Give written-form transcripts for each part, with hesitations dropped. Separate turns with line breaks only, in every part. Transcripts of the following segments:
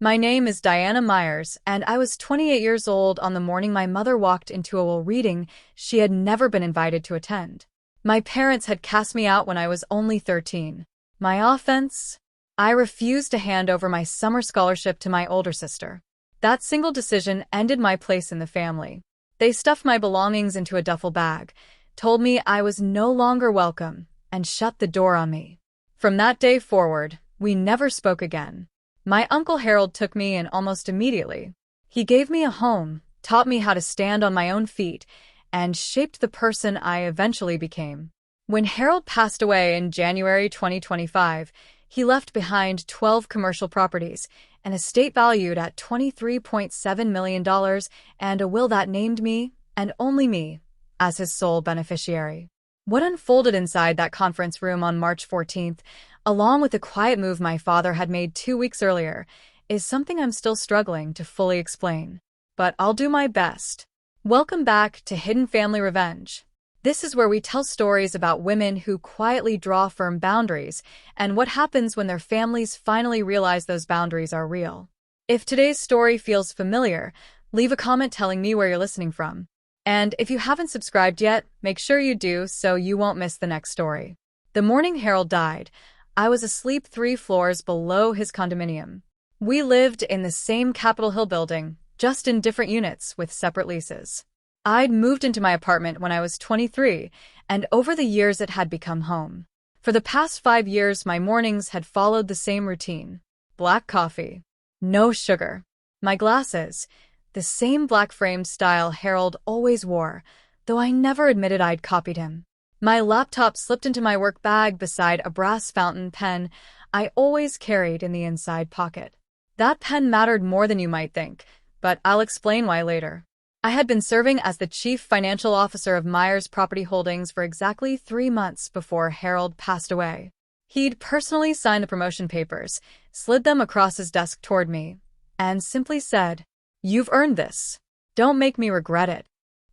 My name is Diana Myers, and I was 28 years old on the morning my mother walked into a reading she had never been invited to attend. My parents had cast me out when I was only 13. My offense? I refused to hand over my summer scholarship to my older sister. That single decision ended my place in the family. They stuffed my belongings into a duffel bag, told me I was no longer welcome, and shut the door on me. From that day forward, we never spoke again. My Uncle Harold took me in almost immediately. He gave me a home, taught me how to stand on my own feet, and shaped the person I eventually became. When Harold passed away in January 2025, he left behind 12 commercial properties, an estate valued at $23.7 million, and a will that named me, and only me, as his sole beneficiary. What unfolded inside that conference room on March 14th, along with the quiet move my father had made 2 weeks earlier, is something I'm still struggling to fully explain. But I'll do my best. Welcome back to Hidden Family Revenge. This is where we tell stories about women who quietly draw firm boundaries and what happens when their families finally realize those boundaries are real. If today's story feels familiar, leave a comment telling me where you're listening from. And if you haven't subscribed yet, make sure you do so you won't miss the next story. The morning Harold died, I was asleep 3 floors below his condominium. We lived in the same Capitol Hill building, just in different units with separate leases. I'd moved into my apartment when I was 23, and over the years it had become home. For the past 5 years, my mornings had followed the same routine. Black coffee. No sugar. My glasses. The same black-framed style Harold always wore, though I never admitted I'd copied him. My laptop slipped into my work bag beside a brass fountain pen I always carried in the inside pocket. That pen mattered more than you might think, but I'll explain why later. I had been serving as the chief financial officer of Myers Property Holdings for exactly 3 months before Harold passed away. He'd personally signed the promotion papers, slid them across his desk toward me, and simply said, "You've earned this. Don't make me regret it."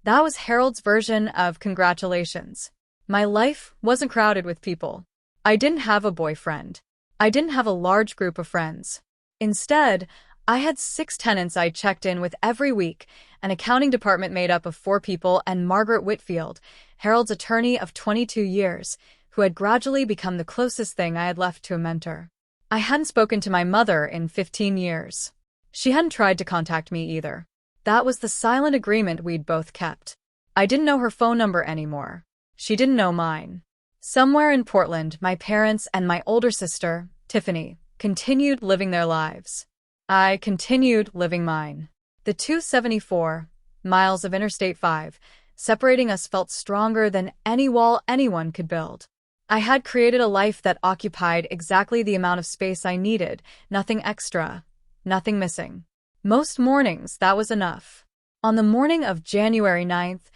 That was Harold's version of congratulations. My life wasn't crowded with people. I didn't have a boyfriend. I didn't have a large group of friends. Instead, I had 6 tenants I checked in with every week, an accounting department made up of 4 people, and Margaret Whitfield, Harold's attorney of 22 years, who had gradually become the closest thing I had left to a mentor. I hadn't spoken to my mother in 15 years. She hadn't tried to contact me either. That was the silent agreement we'd both kept. I didn't know her phone number anymore. She didn't know mine. Somewhere in Portland, my parents and my older sister, Tiffany, continued living their lives. I continued living mine. The 274 miles of Interstate 5 separating us felt stronger than any wall anyone could build. I had created a life that occupied exactly the amount of space I needed, nothing extra, nothing missing. Most mornings, that was enough. On the morning of January 9th,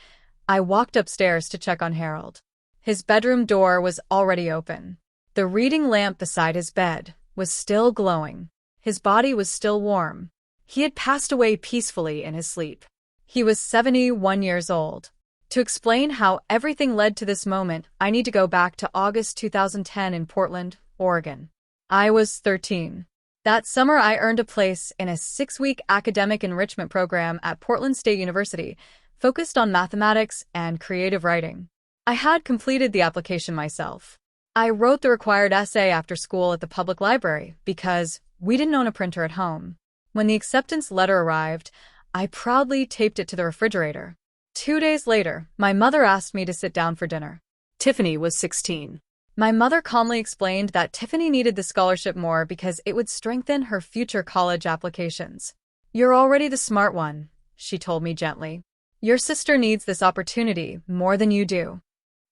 I walked upstairs to check on Harold. His bedroom door was already open. The reading lamp beside his bed was still glowing. His body was still warm. He had passed away peacefully in his sleep. He was 71 years old. To explain how everything led to this moment, I need to go back to August 2010 in Portland, Oregon. I was 13. That summer, I earned a place in a 6-week academic enrichment program at Portland State University, focused on mathematics and creative writing. I had completed the application myself. I wrote the required essay after school at the public library because we didn't own a printer at home. When the acceptance letter arrived, I proudly taped it to the refrigerator. 2 days later, my mother asked me to sit down for dinner. Tiffany was 16. My mother calmly explained that Tiffany needed the scholarship more because it would strengthen her future college applications. "You're already the smart one," she told me gently. "Your sister needs this opportunity more than you do."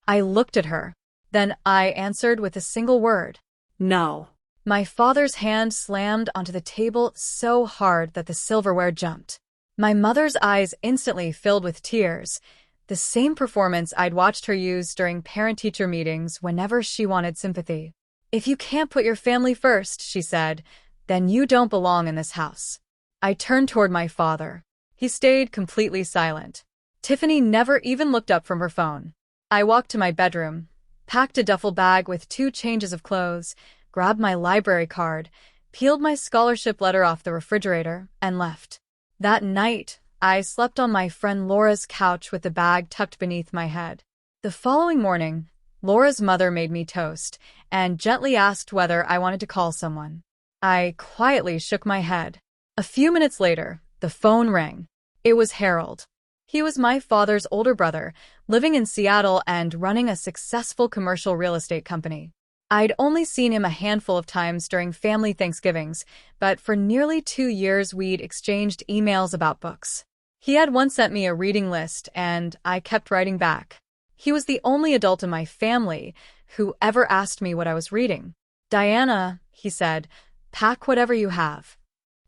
I looked at her. Then I answered with a single word. "No." My father's hand slammed onto the table so hard that the silverware jumped. My mother's eyes instantly filled with tears, the same performance I'd watched her use during parent-teacher meetings whenever she wanted sympathy. "If you can't put your family first," she said, "then you don't belong in this house." I turned toward my father. He stayed completely silent. Tiffany never even looked up from her phone. I walked to my bedroom, packed a duffel bag with 2 changes of clothes, grabbed my library card, peeled my scholarship letter off the refrigerator, and left. That night, I slept on my friend Laura's couch with the bag tucked beneath my head. The following morning, Laura's mother made me toast and gently asked whether I wanted to call someone. I quietly shook my head. A few minutes later, the phone rang. It was Harold. He was my father's older brother, living in Seattle and running a successful commercial real estate company. I'd only seen him a handful of times during family Thanksgivings, but for nearly 2 years we'd exchanged emails about books. He had once sent me a reading list, and I kept writing back. He was the only adult in my family who ever asked me what I was reading. "Diana," he said, "pack whatever you have."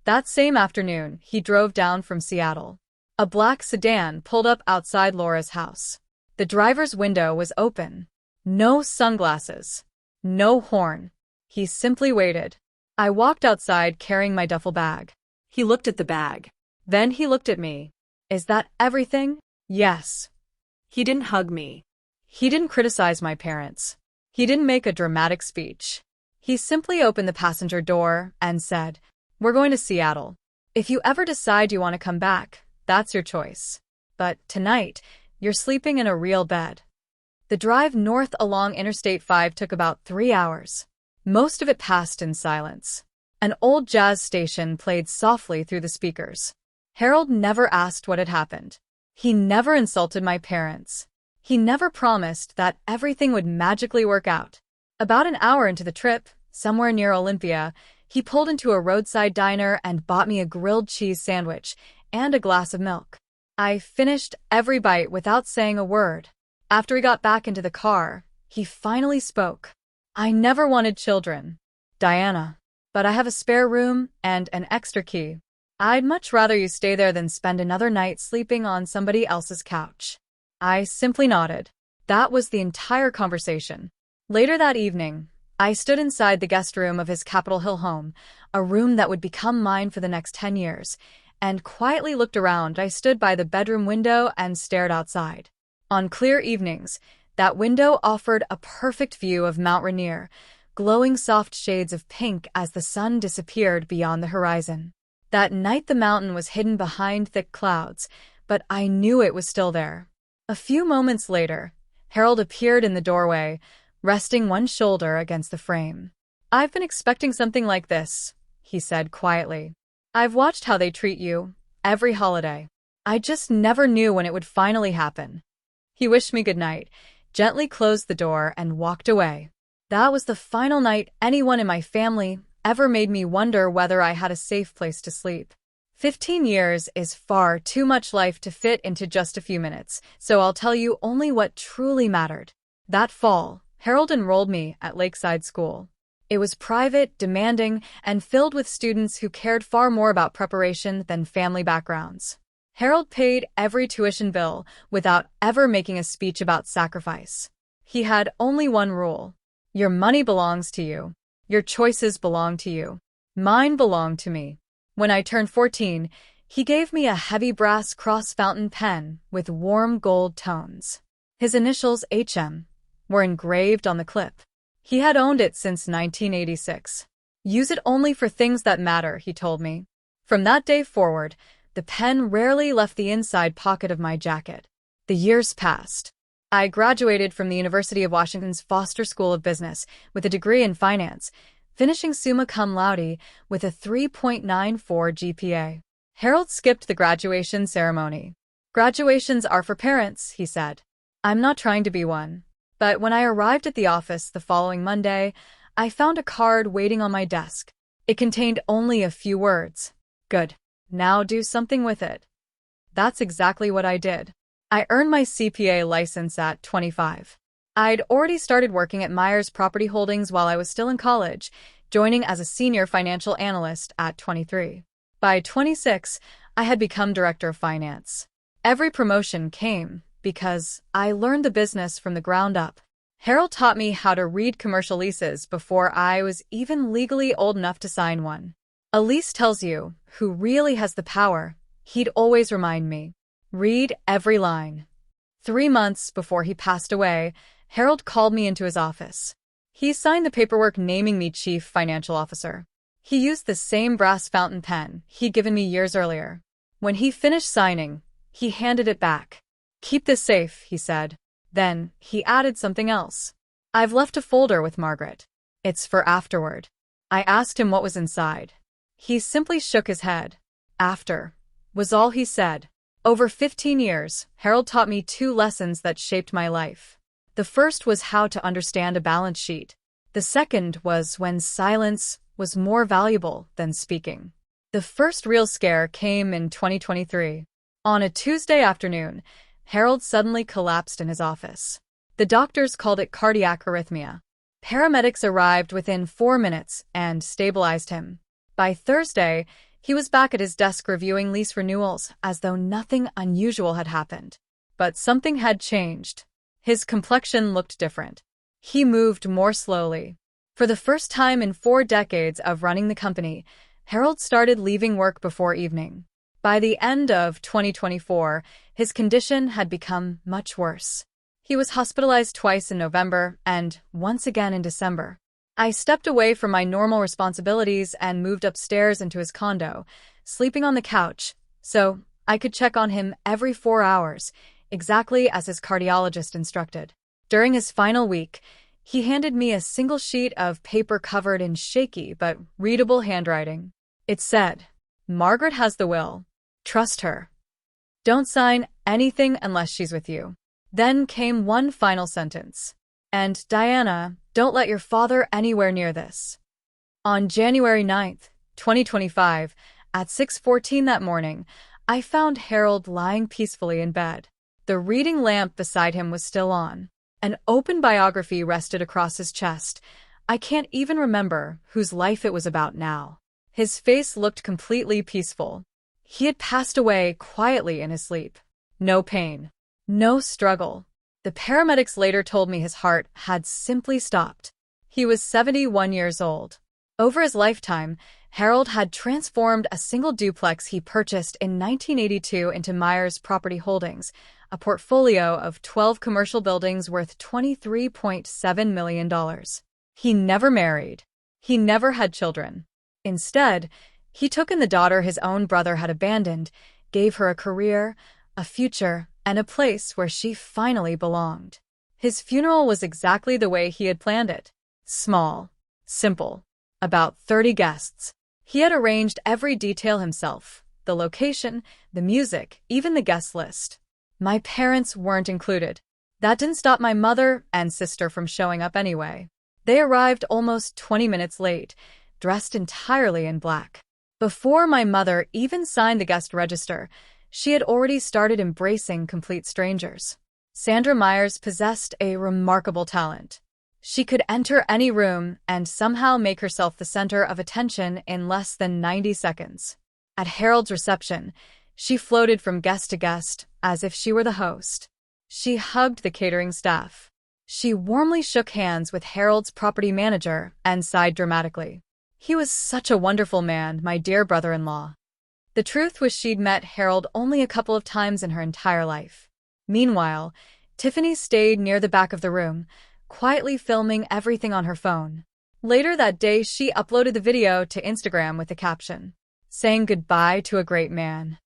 That same afternoon, he drove down from Seattle. A black sedan pulled up outside Laura's house. The driver's window was open. No sunglasses. No horn. He simply waited. I walked outside carrying my duffel bag. He looked at the bag. Then he looked at me. "Is that everything?" "Yes." He didn't hug me. He didn't criticize my parents. He didn't make a dramatic speech. He simply opened the passenger door and said, "We're going to Seattle. If you ever decide you want to come back, that's your choice. But tonight, you're sleeping in a real bed." The drive north along Interstate 5 took about 3 hours. Most of it passed in silence. An old jazz station played softly through the speakers. Harold never asked what had happened. He never insulted my parents. He never promised that everything would magically work out. About an hour into the trip, somewhere near Olympia, he pulled into a roadside diner and bought me a grilled cheese sandwich and a glass of milk. I finished every bite without saying a word. After he got back into the car, he finally spoke. "I never wanted children, Diana, but I have a spare room and an extra key. I'd much rather you stay there than spend another night sleeping on somebody else's couch." I simply nodded. That was the entire conversation. Later that evening, I stood inside the guest room of his Capitol Hill home, a room that would become mine for the next 10 years, and quietly looked around. I stood by the bedroom window and stared outside. On clear evenings, that window offered a perfect view of Mount Rainier, glowing soft shades of pink as the sun disappeared beyond the horizon. That night the mountain was hidden behind thick clouds, but I knew it was still there. A few moments later, Harold appeared in the doorway, resting one shoulder against the frame. "I've been expecting something like this," he said quietly. "I've watched how they treat you, every holiday. I just never knew when it would finally happen." He wished me good night, gently closed the door, and walked away. That was the final night anyone in my family ever made me wonder whether I had a safe place to sleep. 15 years is far too much life to fit into just a few minutes, so I'll tell you only what truly mattered. That fall, Harold enrolled me at Lakeside School. It was private, demanding, and filled with students who cared far more about preparation than family backgrounds. Harold paid every tuition bill without ever making a speech about sacrifice. He had only one rule. Your money belongs to you. Your choices belong to you. Mine belong to me. When I turned 14, he gave me a heavy brass cross fountain pen with warm gold tones. His initials, HM, were engraved on the clip. He had owned it since 1986. "Use it only for things that matter," he told me. From that day forward, the pen rarely left the inside pocket of my jacket. The years passed. I graduated from the University of Washington's Foster School of Business with a degree in finance, finishing summa cum laude with a 3.94 GPA. Harold skipped the graduation ceremony. "Graduations are for parents," he said. "I'm not trying to be one." But when I arrived at the office the following Monday, I found a card waiting on my desk. It contained only a few words. "Good. Now do something with it." That's exactly what I did. I earned my CPA license at 25. I'd already started working at Myers Property Holdings while I was still in college, joining as a senior financial analyst at 23. By 26, I had become director of finance. Every promotion came because I learned the business from the ground up. Harold taught me how to read commercial leases before I was even legally old enough to sign one. "A lease tells you who really has the power," he'd always remind me. "Read every line." 3 months before he passed away, Harold called me into his office. He signed the paperwork naming me chief financial officer. He used the same brass fountain pen he'd given me years earlier. When he finished signing, he handed it back. "Keep this safe," he said. Then, he added something else. "I've left a folder with Margaret. It's for afterward." I asked him what was inside. He simply shook his head. "After," was all he said. Over 15 years, Harold taught me 2 lessons that shaped my life. The first was how to understand a balance sheet. The second was when silence was more valuable than speaking. The first real scare came in 2023. On a Tuesday afternoon, Harold suddenly collapsed in his office. The doctors called it cardiac arrhythmia. Paramedics arrived within 4 minutes and stabilized him. By Thursday, he was back at his desk reviewing lease renewals as though nothing unusual had happened. But something had changed. His complexion looked different. He moved more slowly. For the first time in 4 decades of running the company, Harold started leaving work before evening. By the end of 2024, his condition had become much worse. He was hospitalized twice in November and once again in December. I stepped away from my normal responsibilities and moved upstairs into his condo, sleeping on the couch, so I could check on him every 4 hours, exactly as his cardiologist instructed. During his final week, he handed me a single sheet of paper covered in shaky but readable handwriting. It said, "Margaret has the will. Trust her. Don't sign anything unless she's with you." Then came one final sentence. "And, Diana, don't let your father anywhere near this." On January 9th, 2025, at 6:14 that morning, I found Harold lying peacefully in bed. The reading lamp beside him was still on. An open biography rested across his chest. I can't even remember whose life it was about now. His face looked completely peaceful. He had passed away quietly in his sleep. No pain. No struggle. The paramedics later told me his heart had simply stopped. He was 71 years old. Over his lifetime, Harold had transformed a single duplex he purchased in 1982 into Myers Property Holdings, a portfolio of 12 commercial buildings worth $23.7 million. He never married. He never had children. Instead, he took in the daughter his own brother had abandoned, gave her a career, a future, and a place where she finally belonged. His funeral was exactly the way he had planned it. Small. Simple. About 30 guests. He had arranged every detail himself. The location, the music, even the guest list. My parents weren't included. That didn't stop my mother and sister from showing up anyway. They arrived almost 20 minutes late, dressed entirely in black. Before my mother even signed the guest register, she had already started embracing complete strangers. Sandra Myers possessed a remarkable talent. She could enter any room and somehow make herself the center of attention in less than 90 seconds. At Harold's reception, she floated from guest to guest as if she were the host. She hugged the catering staff. She warmly shook hands with Harold's property manager and sighed dramatically. "He was such a wonderful man, my dear brother-in-law." The truth was she'd met Harold only a couple of times in her entire life. Meanwhile, Tiffany stayed near the back of the room, quietly filming everything on her phone. Later that day, she uploaded the video to Instagram with the caption, "Saying goodbye to a great man."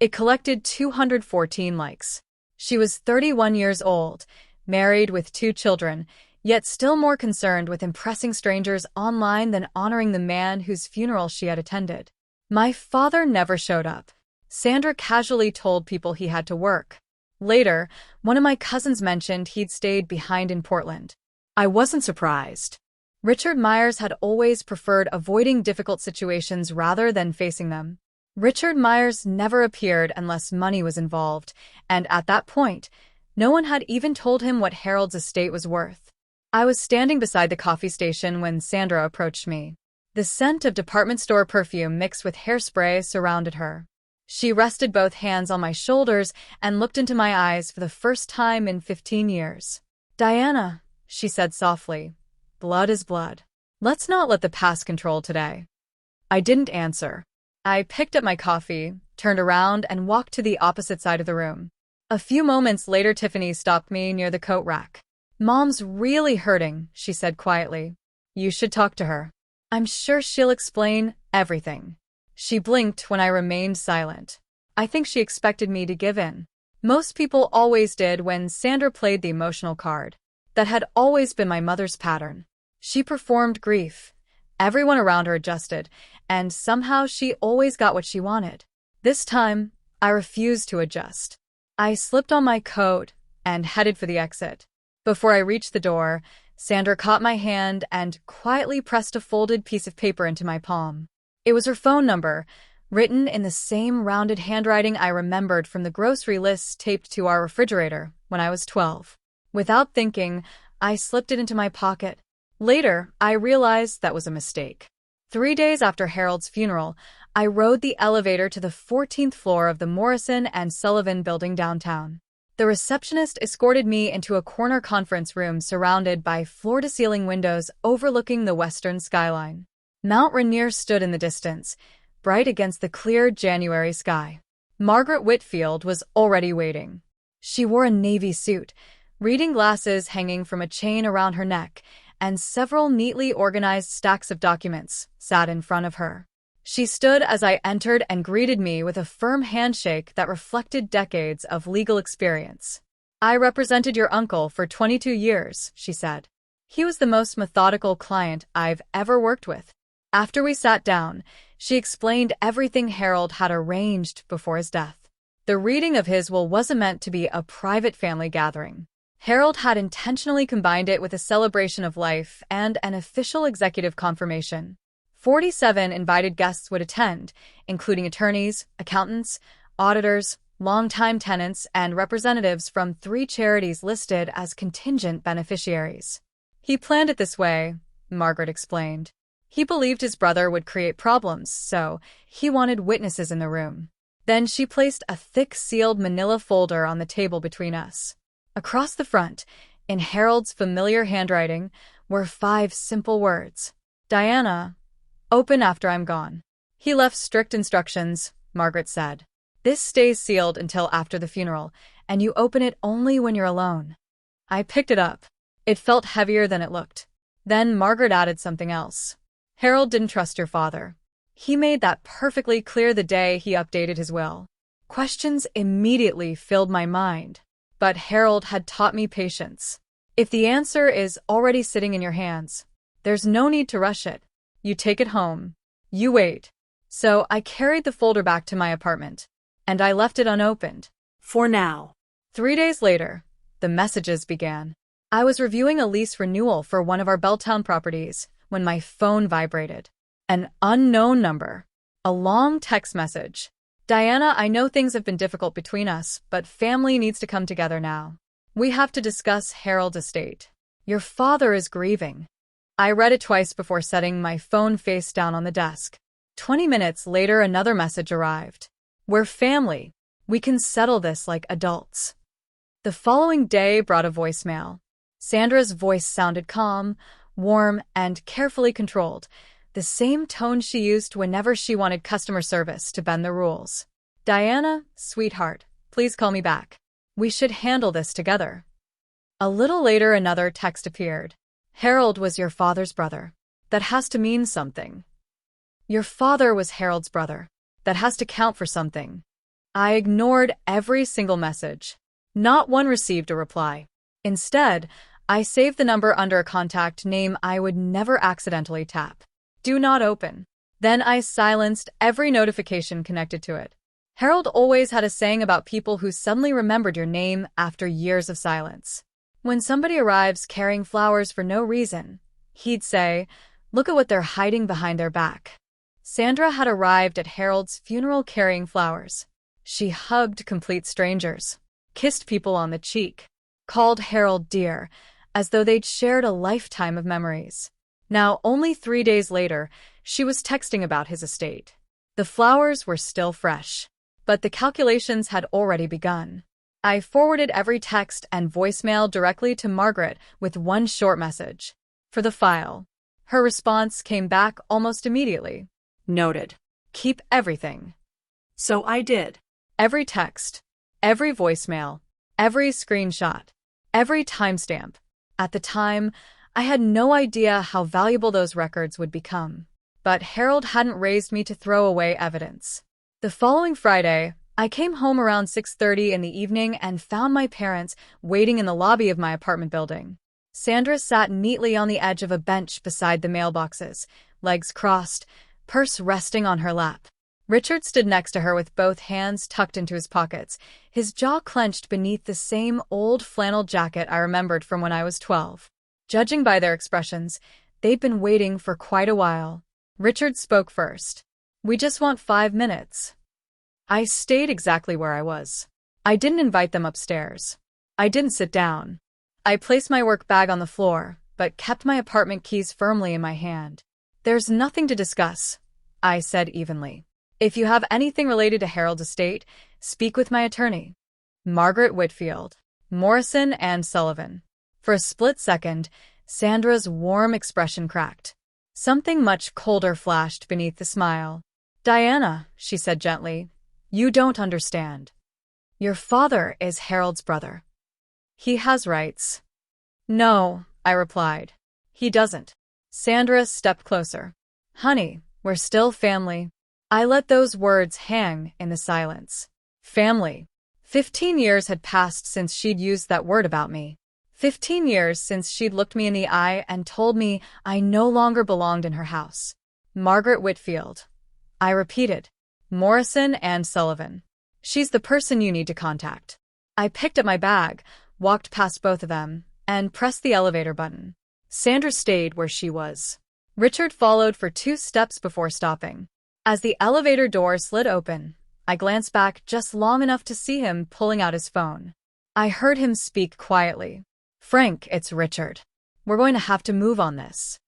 It collected 214 likes. She was 31 years old, married with 2 children, yet still more concerned with impressing strangers online than honoring the man whose funeral she had attended. "My father never showed up." Sandra casually told people he had to work. Later, one of my cousins mentioned he'd stayed behind in Portland. I wasn't surprised. Richard Myers had always preferred avoiding difficult situations rather than facing them. Richard Myers never appeared unless money was involved, and at that point, no one had even told him what Harold's estate was worth. I was standing beside the coffee station when Sandra approached me. The scent of department store perfume mixed with hairspray surrounded her. She rested both hands on my shoulders and looked into my eyes for the first time in 15 years. "Diana," she said softly, "blood is blood. Let's not let the past control today." I didn't answer. I picked up my coffee, turned around, and walked to the opposite side of the room. A few moments later, Tiffany stopped me near the coat rack. "Mom's really hurting," she said quietly. "You should talk to her." I'm sure she'll explain everything. She blinked when I remained silent. I think she expected me to give in. Most people always did when Sandra played the emotional card. That had always been my mother's pattern. She performed grief. Everyone around her adjusted, and somehow she always got what she wanted. This time, I refused to adjust. I slipped on my coat and headed for the exit. Before I reached the door, Sandra caught my hand and quietly pressed a folded piece of paper into my palm. It was her phone number, written in the same rounded handwriting I remembered from the grocery lists taped to our refrigerator when I was 12. Without thinking, I slipped it into my pocket. Later, I realized that was a mistake. 3 days after Harold's funeral, I rode the elevator to the 14th floor of the Morrison and Sullivan building downtown. The receptionist escorted me into a corner conference room surrounded by floor-to-ceiling windows overlooking the western skyline. Mount Rainier stood in the distance, bright against the clear January sky. Margaret Whitfield was already waiting. She wore a navy suit, reading glasses hanging from a chain around her neck, and several neatly organized stacks of documents sat in front of her. She stood as I entered and greeted me with a firm handshake that reflected decades of legal experience. "I represented your uncle for 22 years, she said. "He was the most methodical client I've ever worked with." After we sat down, she explained everything Harold had arranged before his death. The reading of his will wasn't meant to be a private family gathering. Harold had intentionally combined it with a celebration of life and an official executive confirmation. 47 invited guests would attend, including attorneys, accountants, auditors, longtime tenants, and representatives from 3 charities listed as contingent beneficiaries. "He planned it this way," Margaret explained. "He believed his brother would create problems, so he wanted witnesses in the room." Then she placed a thick sealed manila folder on the table between us. Across the front, in Harold's familiar handwriting, were 5 simple words. "Diana, open after I'm gone." "He left strict instructions," Margaret said. "This stays sealed until after the funeral, and you open it only when you're alone." I picked it up. It felt heavier than it looked. Then Margaret added something else. "Harold didn't trust your father. He made that perfectly clear the day he updated his will." Questions immediately filled my mind. But Harold had taught me patience. If the answer is already sitting in your hands, there's no need to rush it. You take it home. You wait. So I carried the folder back to my apartment, and I left it unopened. For now. 3 days later, the messages began. I was reviewing a lease renewal for one of our Belltown properties when my phone vibrated. An unknown number. A long text message. "Diana, I know things have been difficult between us, but family needs to come together now. We have to discuss Harold's estate. Your father is grieving." I read it twice before setting my phone face down on the desk. 20 minutes later, another message arrived. "We're family. We can settle this like adults." The following day brought a voicemail. Sandra's voice sounded calm, warm, and carefully controlled, the same tone she used whenever she wanted customer service to bend the rules. "Diana, sweetheart, please call me back. We should handle this together." A little later, another text appeared. "Harold was your father's brother. That has to mean something." Your father was Harold's brother. That has to count for something. I ignored every single message. Not one received a reply. Instead, I saved the number under a contact name I would never accidentally tap. "Do not open." Then I silenced every notification connected to it. Harold always had a saying about people who suddenly remembered your name after years of silence. When somebody arrives carrying flowers for no reason, he'd say, "Look at what they're hiding behind their back." Sandra had arrived at Harold's funeral carrying flowers. She hugged complete strangers, kissed people on the cheek, called Harold dear, as though they'd shared a lifetime of memories. Now, only 3 days later, she was texting about his estate. The flowers were still fresh, but the calculations had already begun. I forwarded every text and voicemail directly to Margaret with one short message. For the file. Her response came back almost immediately. "Noted. Keep everything." So I did. Every text, every voicemail, every screenshot, every timestamp. At the time, I had no idea how valuable those records would become. But Harold hadn't raised me to throw away evidence. The following Friday, I came home around 6:30 in the evening and found my parents waiting in the lobby of my apartment building. Sandra sat neatly on the edge of a bench beside the mailboxes, legs crossed, purse resting on her lap. Richard stood next to her with both hands tucked into his pockets, his jaw clenched beneath the same old flannel jacket I remembered from when I was 12. Judging by their expressions, they'd been waiting for quite a while. Richard spoke first. "We just want 5 minutes." I stayed exactly where I was. I didn't invite them upstairs. I didn't sit down. I placed my work bag on the floor, but kept my apartment keys firmly in my hand. "There's nothing to discuss," I said evenly. "If you have anything related to Harold's estate, speak with my attorney." Margaret Whitfield, Morrison and Sullivan. For a split second, Sandra's warm expression cracked. Something much colder flashed beneath the smile. "Diana," she said gently, "you don't understand. Your father is Harold's brother. He has rights." "No," I replied. "He doesn't." Sandra stepped closer. "Honey, we're still family." I let those words hang in the silence. Family. 15 years had passed since she'd used that word about me. 15 years since she'd looked me in the eye and told me I no longer belonged in her house. Margaret Whitfield. I repeated. Morrison and Sullivan. "She's the person you need to contact." I picked up my bag, walked past both of them, and pressed the elevator button. Sandra stayed where she was. Richard followed for 2 steps before stopping. As the elevator door slid open, I glanced back just long enough to see him pulling out his phone. I heard him speak quietly. "Frank, it's Richard. We're going to have to move on this."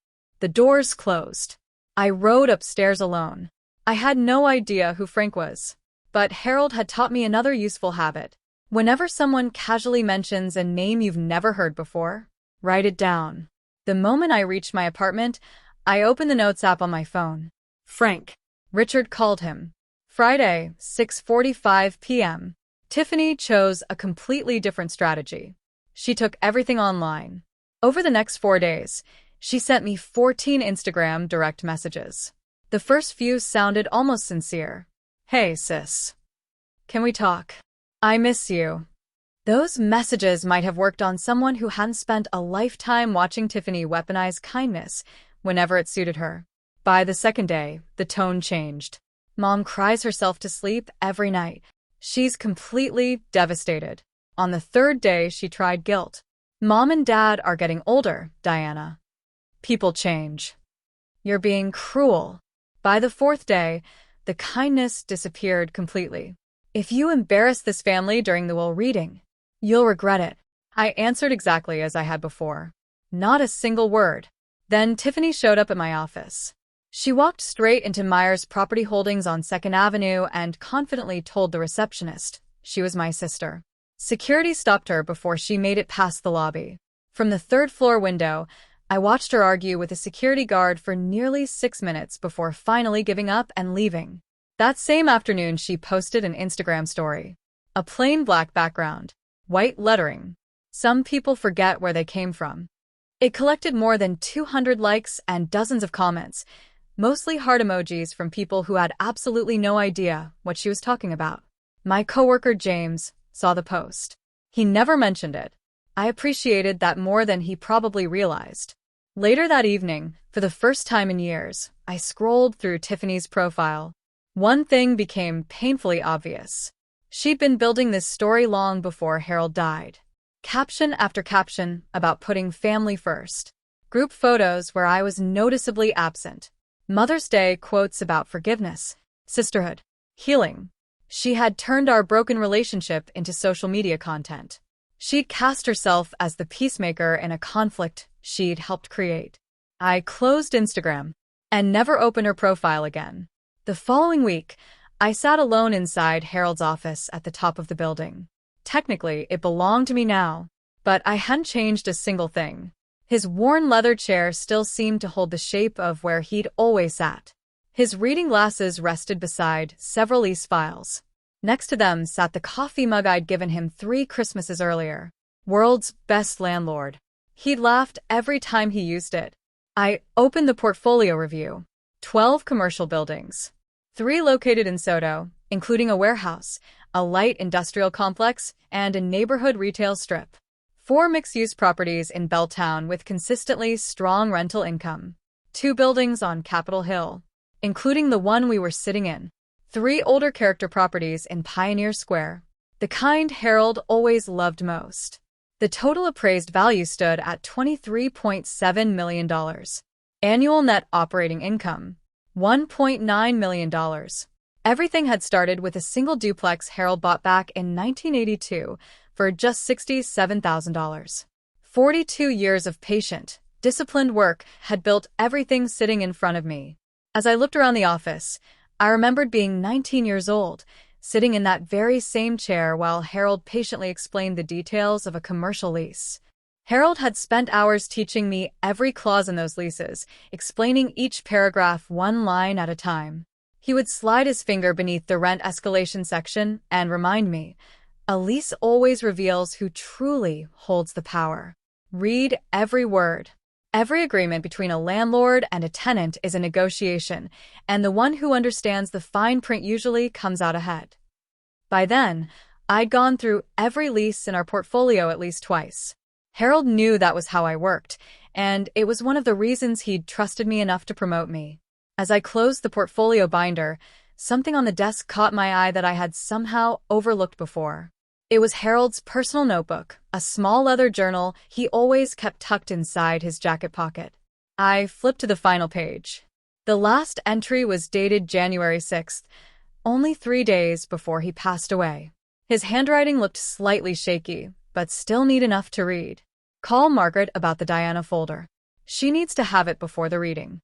The doors closed. I rode upstairs alone. I had no idea who Frank was. But Harold had taught me another useful habit. Whenever someone casually mentions a name you've never heard before, write it down. The moment I reached my apartment, I opened the notes app on my phone. Frank. Richard called him. Friday, 6:45 p.m. Tiffany chose a completely different strategy. She took everything online. Over the next 4 days, she sent me 14 Instagram direct messages. The first few sounded almost sincere. "Hey, sis. Can we talk? I miss you." Those messages might have worked on someone who hadn't spent a lifetime watching Tiffany weaponize kindness whenever it suited her. By the second day, the tone changed. "Mom cries herself to sleep every night. She's completely devastated." On the third day, she tried guilt. "Mom and Dad are getting older, Diana. People change. You're being cruel." By the fourth day, the kindness disappeared completely. "If you embarrass this family during the will reading, you'll regret it." I answered exactly as I had before. Not a single word. Then Tiffany showed up at my office. She walked straight into Myers Property Holdings on 2nd Avenue and confidently told the receptionist she was my sister. Security stopped her before she made it past the lobby. From the 3rd-floor window, I watched her argue with a security guard for nearly 6 minutes before finally giving up and leaving. That same afternoon, she posted an Instagram story. A plain black background, white lettering. Some people forget where they came from. It collected more than 200 likes and dozens of comments, mostly heart emojis from people who had absolutely no idea what she was talking about. My coworker James saw the post. He never mentioned it. I appreciated that more than he probably realized. Later that evening, for the first time in years, I scrolled through Tiffany's profile. One thing became painfully obvious. She'd been building this story long before Harold died. Caption after caption about putting family first. Group photos where I was noticeably absent. Mother's Day quotes about forgiveness, sisterhood, healing. She had turned our broken relationship into social media content. She'd cast herself as the peacemaker in a conflict she'd helped create. I closed Instagram and never opened her profile again. The following week, I sat alone inside Harold's office at the top of the building. Technically, it belonged to me now, but I hadn't changed a single thing. His worn leather chair still seemed to hold the shape of where he'd always sat. His reading glasses rested beside several lease files. Next to them sat the coffee mug I'd given him 3 Christmases earlier. World's best landlord. He'd laughed every time he used it. I opened the portfolio review. 12 commercial buildings. 3 located in Soto, including a warehouse, a light industrial complex, and a neighborhood retail strip. 4 mixed-use properties in Belltown with consistently strong rental income. 2 buildings on Capitol Hill, including the one we were sitting in. 3 older character properties in Pioneer Square, the kind Harold always loved most. The total appraised value stood at $23.7 million. Annual net operating income, $1.9 million. Everything had started with a single duplex Harold bought back in 1982 for just $67,000. 42 years of patient, disciplined work had built everything sitting in front of me. As I looked around the office, I remembered being 19 years old, sitting in that very same chair while Harold patiently explained the details of a commercial lease. Harold had spent hours teaching me every clause in those leases, explaining each paragraph one line at a time. He would slide his finger beneath the rent escalation section and remind me, a lease always reveals who truly holds the power. Read every word. Every agreement between a landlord and a tenant is a negotiation, and the one who understands the fine print usually comes out ahead. By then, I'd gone through every lease in our portfolio at least twice. Harold knew that was how I worked, and it was one of the reasons he'd trusted me enough to promote me. As I closed the portfolio binder, something on the desk caught my eye that I had somehow overlooked before. It was Harold's personal notebook, a small leather journal he always kept tucked inside his jacket pocket. I flipped to the final page. The last entry was dated January 6th, only 3 days before he passed away. His handwriting looked slightly shaky, but still neat enough to read. Call Margaret about the Diana folder. She needs to have it before the reading.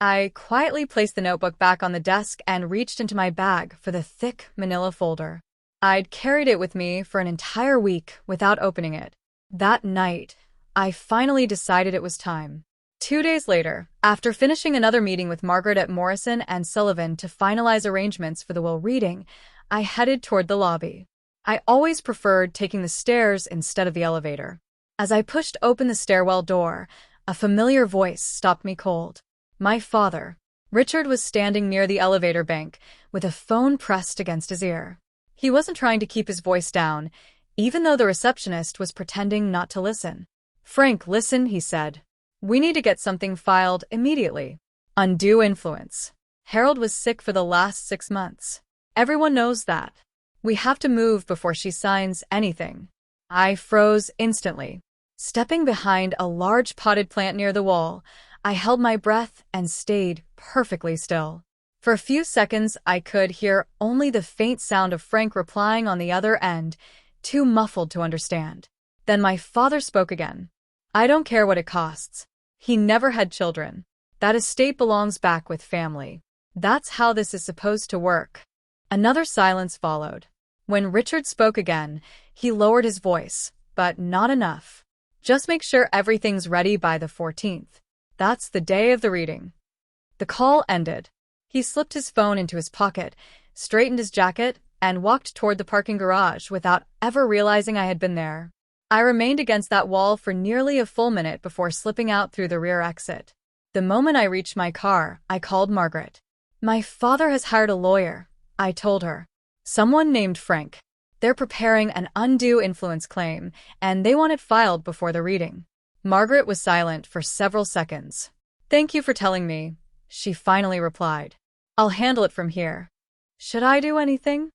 I quietly placed the notebook back on the desk and reached into my bag for the thick manila folder. I'd carried it with me for an entire week without opening it. That night, I finally decided it was time. 2 days later, after finishing another meeting with Margaret at Morrison and Sullivan to finalize arrangements for the will reading, I headed toward the lobby. I always preferred taking the stairs instead of the elevator. As I pushed open the stairwell door, a familiar voice stopped me cold. My father. Richard was standing near the elevator bank, with a phone pressed against his ear. He wasn't trying to keep his voice down, even though the receptionist was pretending not to listen. "Frank, listen," he said. "We need to get something filed immediately. Undue influence. Harold was sick for the last 6 months. Everyone knows that. We have to move before she signs anything." I froze instantly. Stepping behind a large potted plant near the wall, I held my breath and stayed perfectly still. For a few seconds, I could hear only the faint sound of Frank replying on the other end, too muffled to understand. Then my father spoke again. "I don't care what it costs. He never had children. That estate belongs back with family. That's how this is supposed to work." Another silence followed. When Richard spoke again, he lowered his voice, but not enough. "Just make sure everything's ready by the 14th. That's the day of the reading." The call ended. He slipped his phone into his pocket, straightened his jacket, and walked toward the parking garage without ever realizing I had been there. I remained against that wall for nearly a full minute before slipping out through the rear exit. The moment I reached my car, I called Margaret. "My father has hired a lawyer," I told her. "Someone named Frank. They're preparing an undue influence claim, and they want it filed before the reading." Margaret was silent for several seconds. "Thank you for telling me," she finally replied. "I'll handle it from here." "Should I do anything?"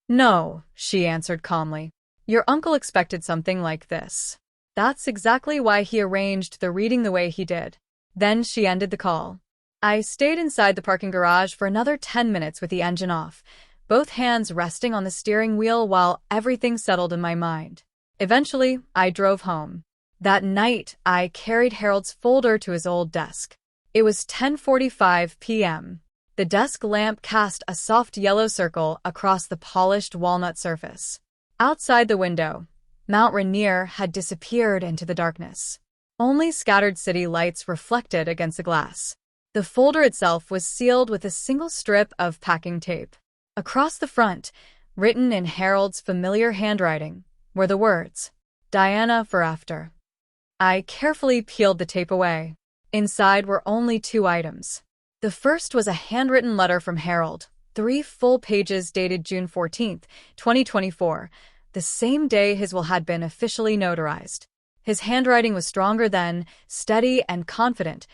"No," she answered calmly. "Your uncle expected something like this. That's exactly why he arranged the reading the way he did." Then she ended the call. I stayed inside the parking garage for another 10 minutes with the engine off, both hands resting on the steering wheel while everything settled in my mind. Eventually, I drove home. That night, I carried Harold's folder to his old desk. It was 10:45 p.m. The desk lamp cast a soft yellow circle across the polished walnut surface. Outside the window, Mount Rainier had disappeared into the darkness. Only scattered city lights reflected against the glass. The folder itself was sealed with a single strip of packing tape. Across the front, written in Harold's familiar handwriting, were the words, "Diana for after." I carefully peeled the tape away. Inside were only 2 items. The first was a handwritten letter from Harold, 3 full pages dated June 14th, 2024, the same day his will had been officially notarized. His handwriting was stronger then, steady and confident,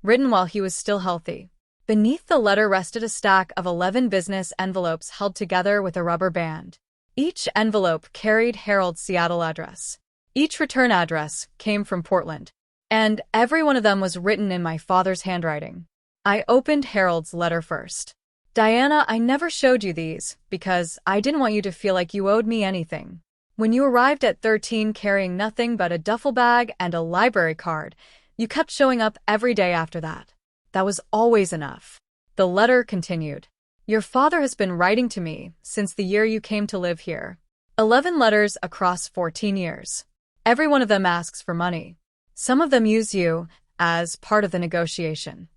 written while he was still healthy. Beneath the letter rested a stack of 11 business envelopes held together with a rubber band. Each envelope carried Harold's Seattle address. Each return address came from Portland, and every one of them was written in my father's handwriting. I opened Harold's letter first. Diana, I never showed you these because I didn't want you to feel like you owed me anything. When you arrived at 13 carrying nothing but a duffel bag and a library card, you kept showing up every day after that. That was always enough. The letter continued. Your father has been writing to me since the year you came to live here. 11 letters across 14 years. Every one of them asks for money. Some of them use you as part of the negotiation.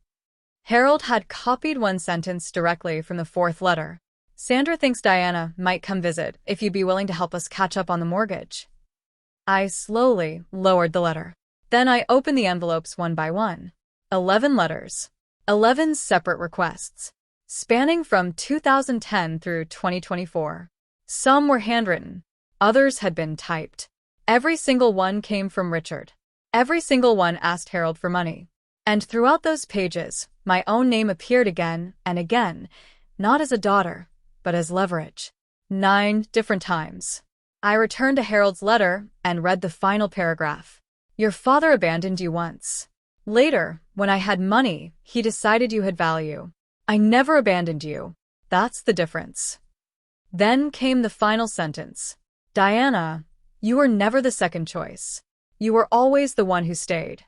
Harold had copied one sentence directly from the 4th letter. Sandra thinks Diana might come visit if you'd be willing to help us catch up on the mortgage. I slowly lowered the letter. Then I opened the envelopes one by one. 11 letters. 11 separate requests, spanning from 2010 through 2024. Some were handwritten. Others had been typed. Every single one came from Richard. Every single one asked Harold for money. And throughout those pages, my own name appeared again and again, not as a daughter, but as leverage. 9 different times. I returned to Harold's letter and read the final paragraph. Your father abandoned you once. Later, when I had money, he decided you had value. I never abandoned you. That's the difference. Then came the final sentence. Diana, you were never the second choice. You were always the one who stayed.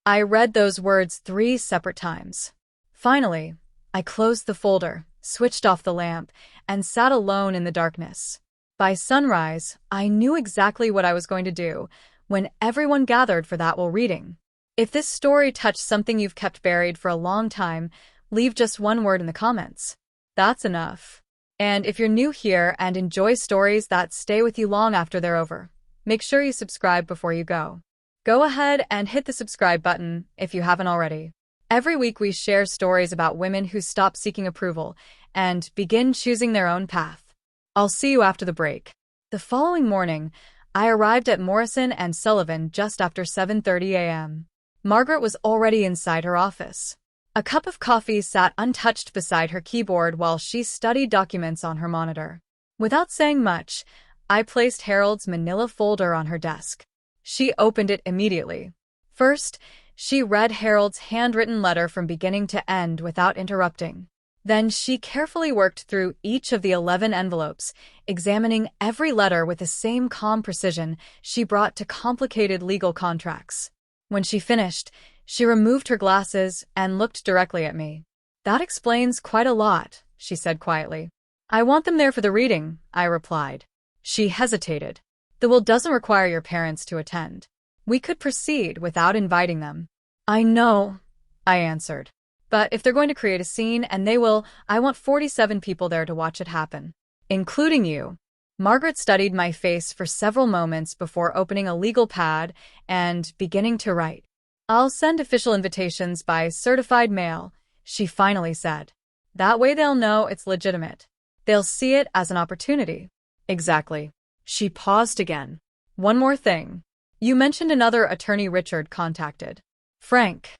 I read those words 3 separate times. Finally, I closed the folder, switched off the lamp, and sat alone in the darkness. By sunrise, I knew exactly what I was going to do when everyone gathered for that will reading. If this story touched something you've kept buried for a long time, leave just one word in the comments. That's enough. And if you're new here and enjoy stories that stay with you long after they're over, make sure you subscribe before you go. Go ahead and hit the subscribe button if you haven't already. Every week we share stories about women who stop seeking approval and begin choosing their own path. I'll see you after the break. The following morning, I arrived at Morrison & Sullivan just after 7:30 a.m. Margaret was already inside her office. A cup of coffee sat untouched beside her keyboard while she studied documents on her monitor. Without saying much, I placed Harold's manila folder on her desk. She opened it immediately. First, she read Harold's handwritten letter from beginning to end without interrupting. Then she carefully worked through each of the 11 envelopes, examining every letter with the same calm precision she brought to complicated legal contracts. When she finished, she removed her glasses and looked directly at me. That explains quite a lot, she said quietly. I want them there for the reading, I replied. She hesitated. The will doesn't require your parents to attend. We could proceed without inviting them. I know, I answered. But if they're going to create a scene, and they will, I want 47 people there to watch it happen. Including you. Margaret studied my face for several moments before opening a legal pad and beginning to write. I'll send official invitations by certified mail, she finally said. That way they'll know it's legitimate. They'll see it as an opportunity. Exactly. She paused again. One more thing. You mentioned another attorney Richard contacted. Frank.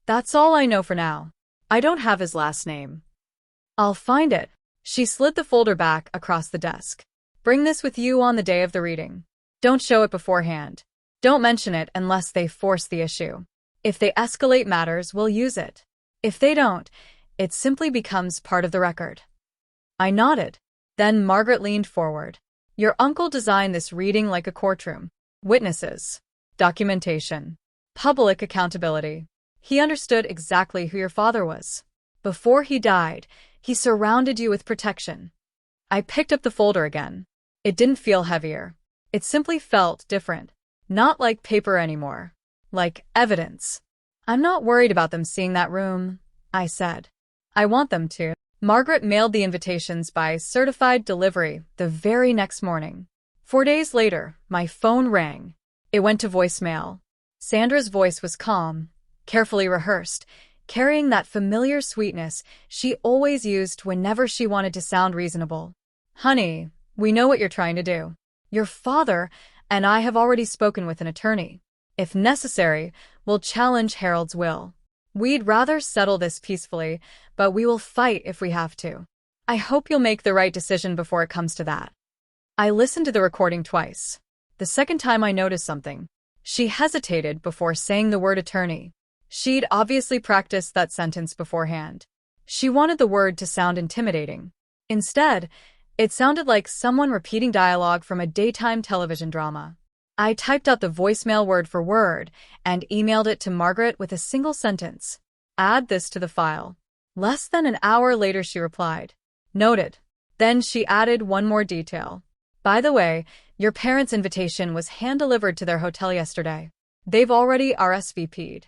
That's all I know for now. I don't have his last name. I'll find it. She slid the folder back across the desk. Bring this with you on the day of the reading. Don't show it beforehand. Don't mention it unless they force the issue. If they escalate matters, we'll use it. If they don't, it simply becomes part of the record. I nodded. Then Margaret leaned forward. Your uncle designed this reading like a courtroom. Witnesses. Documentation. Public accountability. He understood exactly who your father was. Before he died, he surrounded you with protection. I picked up the folder again. It didn't feel heavier. It simply felt different. Not like paper anymore. Like evidence. I'm not worried about them seeing that room, I said. I want them to. Margaret mailed the invitations by certified delivery the very next morning. 4 days later, my phone rang. It went to voicemail. Sandra's voice was calm, carefully rehearsed, carrying that familiar sweetness she always used whenever she wanted to sound reasonable. Honey, we know what you're trying to do. Your father and I have already spoken with an attorney. If necessary, we'll challenge Harold's will. We'd rather settle this peacefully, but we will fight if we have to. I hope you'll make the right decision before it comes to that. I listened to the recording twice. The second time I noticed something. She hesitated before saying the word attorney. She'd obviously practiced that sentence beforehand. She wanted the word to sound intimidating. Instead, it sounded like someone repeating dialogue from a daytime television drama. I typed out the voicemail word for word and emailed it to Margaret with a single sentence. Add this to the file. Less than an hour later she replied. Noted. Then she added one more detail. By the way, your parents' invitation was hand-delivered to their hotel yesterday. They've already RSVP'd.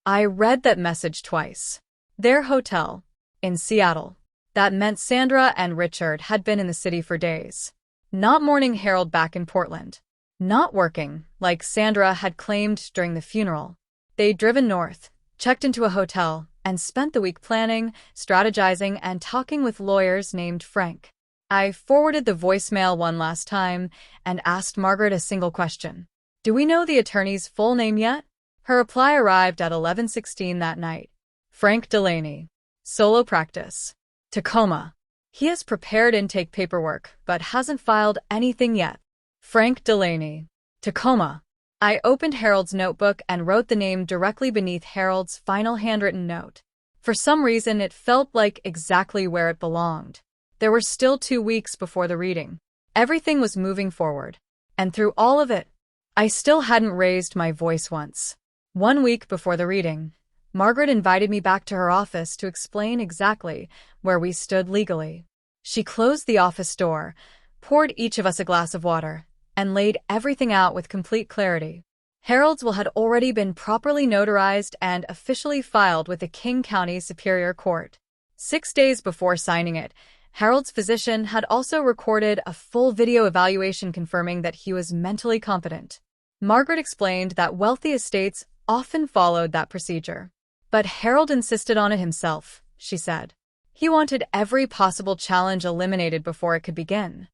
I read that message twice. Their hotel. In Seattle. That meant Sandra and Richard had been in the city for days. Not mourning Harold back in Portland. Not working, like Sandra had claimed during the funeral. They'd driven north, checked into a hotel, and spent the week planning, strategizing, and talking with lawyers named Frank. I forwarded the voicemail one last time and asked Margaret a single question. Do we know the attorney's full name yet? Her reply arrived at 11:16 that night. Frank Delaney. Solo practice. Tacoma. He has prepared intake paperwork, but hasn't filed anything yet. Frank Delaney. Tacoma. I opened Harold's notebook and wrote the name directly beneath Harold's final handwritten note. For some reason, it felt like exactly where it belonged. There were still 2 weeks before the reading. Everything was moving forward. And through all of it, I still hadn't raised my voice once. 1 week before the reading, Margaret invited me back to her office to explain exactly where we stood legally. She closed the office door, poured each of us a glass of water, and laid everything out with complete clarity. Harold's will had already been properly notarized and officially filed with the King County Superior Court. 6 days before signing it, Harold's physician had also recorded a full video evaluation confirming that he was mentally competent. Margaret explained that wealthy estates often followed that procedure. But Harold insisted on it himself, she said. He wanted every possible challenge eliminated before it could begin.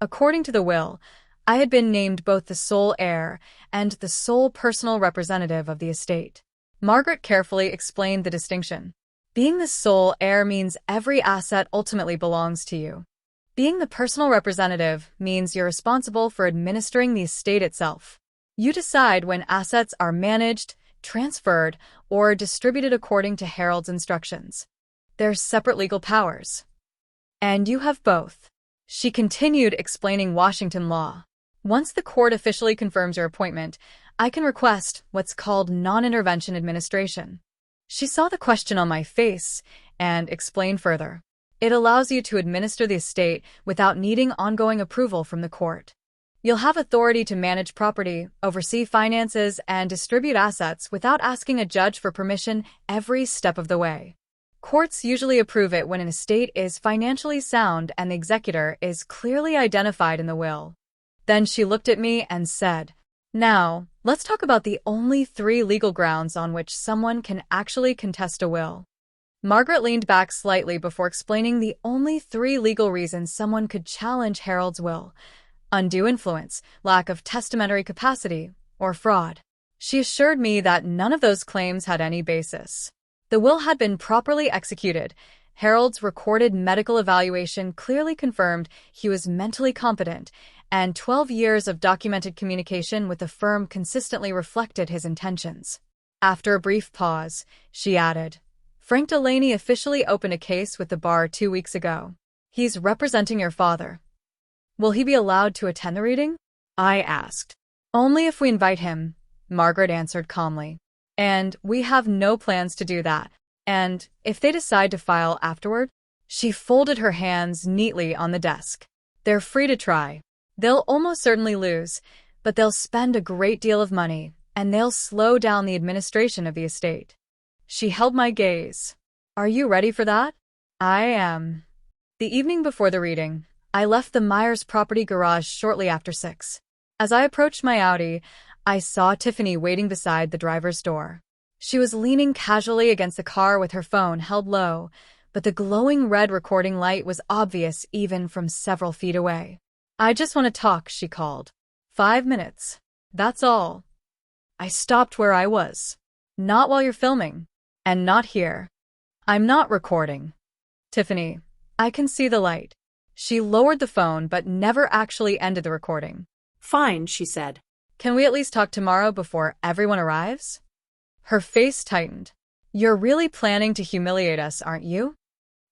According to the will, I had been named both the sole heir and the sole personal representative of the estate. Margaret carefully explained the distinction. Being the sole heir means every asset ultimately belongs to you. Being the personal representative means you're responsible for administering the estate itself. You decide when assets are managed, transferred, or distributed according to Harold's instructions. They're separate legal powers. And you have both. She continued explaining Washington law. Once the court officially confirms your appointment, I can request what's called non-intervention administration. She saw the question on my face and explained further. It allows you to administer the estate without needing ongoing approval from the court. You'll have authority to manage property, oversee finances, and distribute assets without asking a judge for permission every step of the way. Courts usually approve it when an estate is financially sound and the executor is clearly identified in the will. Then she looked at me and said, "Now, let's talk about the only 3 legal grounds on which someone can actually contest a will." Margaret leaned back slightly before explaining the only 3 legal reasons someone could challenge Harold's will: undue influence, lack of testamentary capacity, or fraud. She assured me that none of those claims had any basis. The will had been properly executed. Harold's recorded medical evaluation clearly confirmed he was mentally competent, and 12 years of documented communication with the firm consistently reflected his intentions. After a brief pause, she added, "Frank Delaney officially opened a case with the bar 2 weeks ago. He's representing your father. Will he be allowed to attend the reading?" I asked. "Only if we invite him," Margaret answered calmly. "And we have no plans to do that. And if they decide to file afterward?" She folded her hands neatly on the desk. "They're free to try. They'll almost certainly lose, but they'll spend a great deal of money, and they'll slow down the administration of the estate." She held my gaze. "Are you ready for that?" "I am." The evening before the reading, I left the Myers property garage shortly after 6. As I approached my Audi, I saw Tiffany waiting beside the driver's door. She was leaning casually against the car with her phone held low, but the glowing red recording light was obvious even from several feet away. "I just want to talk," she called. 5 minutes. That's all. I stopped where I was. "Not while you're filming. And not here. I'm not recording." "Tiffany, I can see the light." She lowered the phone but never actually ended the recording.
"Fine," she said.
"Can we at least talk tomorrow before everyone arrives?" Her face tightened. "You're really planning to humiliate us, aren't you?"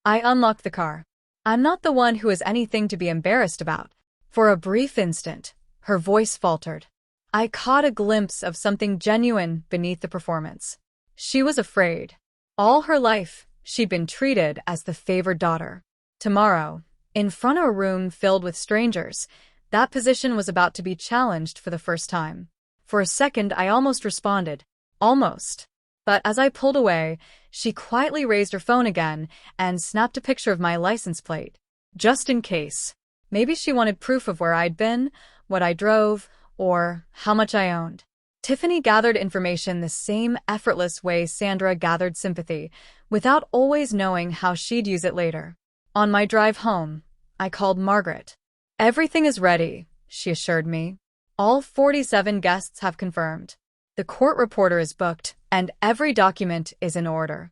I unlocked the car. "I'm not the one who has anything to be embarrassed about." For a brief instant, her voice faltered. I caught a glimpse of something genuine beneath the performance. She was afraid. All her life, she'd been treated as the favored daughter. Tomorrow, in front of a room filled with strangers, that position was about to be challenged for the first time. For a second, I almost responded. Almost. But as I pulled away, she quietly raised her phone again and snapped a picture of my license plate. Just in case. Maybe she wanted proof of where I'd been, what I drove, or how much I owned. Tiffany gathered information the same effortless way Sandra gathered sympathy, without always knowing how she'd use it later. On my drive home, I called Margaret. "Everything is ready," she assured me. "All 47 guests have confirmed. The court reporter is booked, and every document is in order."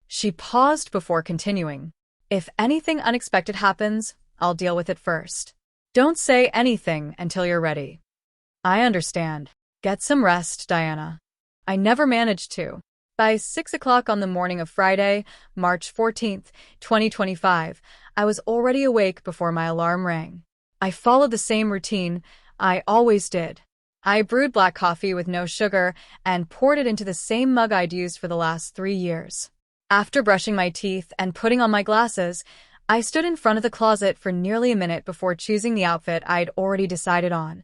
She paused before continuing. "If anything unexpected happens, I'll deal with it first. Don't say anything until you're ready." "I understand. Get some rest, Diana." I never managed to. By 6 o'clock on the morning of Friday, March 14th, 2025, I was already awake before my alarm rang. I followed the same routine I always did. I brewed black coffee with no sugar and poured it into the same mug I'd used for the last 3 years. After brushing my teeth and putting on my glasses, I stood in front of the closet for nearly a minute before choosing the outfit I'd already decided on.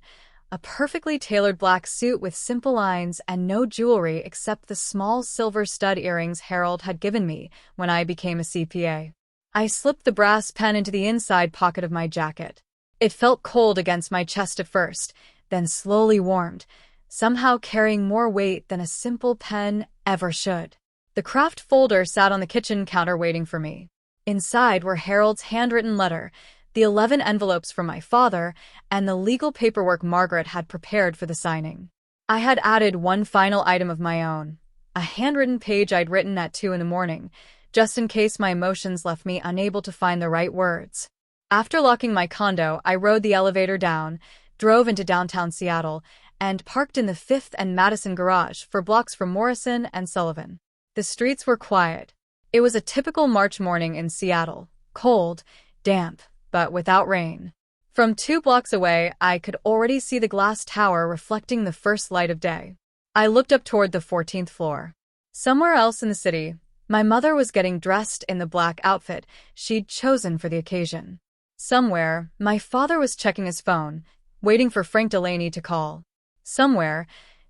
A perfectly tailored black suit with simple lines and no jewelry except the small silver stud earrings Harold had given me when I became a CPA. I slipped the brass pen into the inside pocket of my jacket. It felt cold against my chest at first, then slowly warmed, somehow carrying more weight than a simple pen ever should. The craft folder sat on the kitchen counter waiting for me. Inside were Harold's handwritten letter, the 11 envelopes from my father, and the legal paperwork Margaret had prepared for the signing. I had added one final item of my own, a handwritten page I'd written at 2 in the morning, just in case my emotions left me unable to find the right words. After locking my condo, I rode the elevator down, drove into downtown Seattle, and parked in the 5th and Madison garage for blocks from Morrison and Sullivan. The streets were quiet. It was a typical March morning in Seattle, cold, damp, but without rain. From 2 blocks away, I could already see the glass tower reflecting the first light of day. I looked up toward the 14th floor. Somewhere else in the city, my mother was getting dressed in the black outfit she'd chosen for the occasion. Somewhere, my father was checking his phone, waiting for Frank Delaney to call. Somewhere,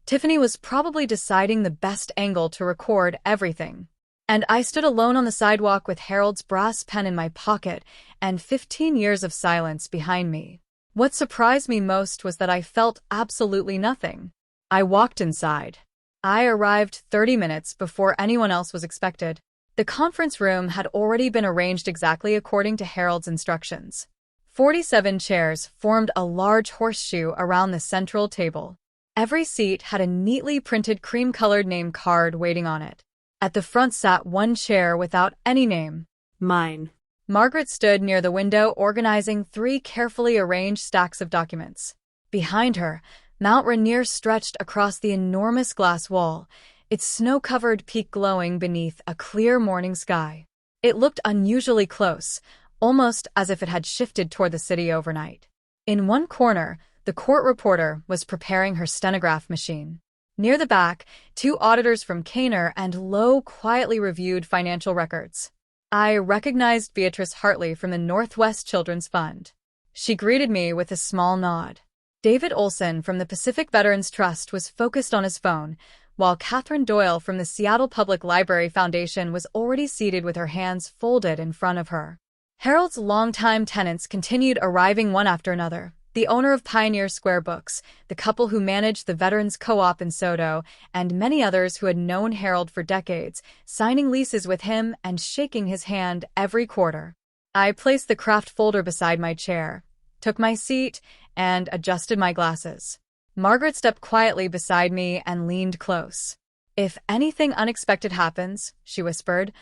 Tiffany was probably deciding the best angle to record everything. And I stood alone on the sidewalk with Harold's brass pen in my pocket and 15 years of silence behind me. What surprised me most was that I felt absolutely nothing. I walked inside. I arrived 30 minutes before anyone else was expected. The conference room had already been arranged exactly according to Harold's instructions. 47 chairs formed a large horseshoe around the central table. Every seat had a neatly printed cream-colored name card waiting on it. At the front sat one chair without any name.
Mine.
Margaret stood near the window organizing 3 carefully arranged stacks of documents. Behind her, Mount Rainier stretched across the enormous glass wall, its snow-covered peak glowing beneath a clear morning sky. It looked unusually close, almost as if it had shifted toward the city overnight. In one corner, the court reporter was preparing her stenograph machine. Near the back, 2 auditors from Kaner and Lowe quietly reviewed financial records. I recognized Beatrice Hartley from the Northwest Children's Fund. She greeted me with a small nod. David Olson from the Pacific Veterans Trust was focused on his phone, while Catherine Doyle from the Seattle Public Library Foundation was already seated with her hands folded in front of her. Harold's longtime tenants continued arriving one after another, the owner of Pioneer Square Books, the couple who managed the Veterans Co-op in Soto, and many others who had known Harold for decades, signing leases with him and shaking his hand every quarter. I placed the craft folder beside my chair, took my seat, and adjusted my glasses. Margaret stepped quietly beside me and leaned close. "If anything unexpected happens," she whispered,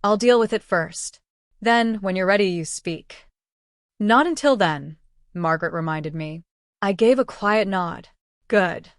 "I'll deal with it first. Then, when you're ready, you speak." "Not until then," Margaret reminded me. I gave a quiet nod. "Good."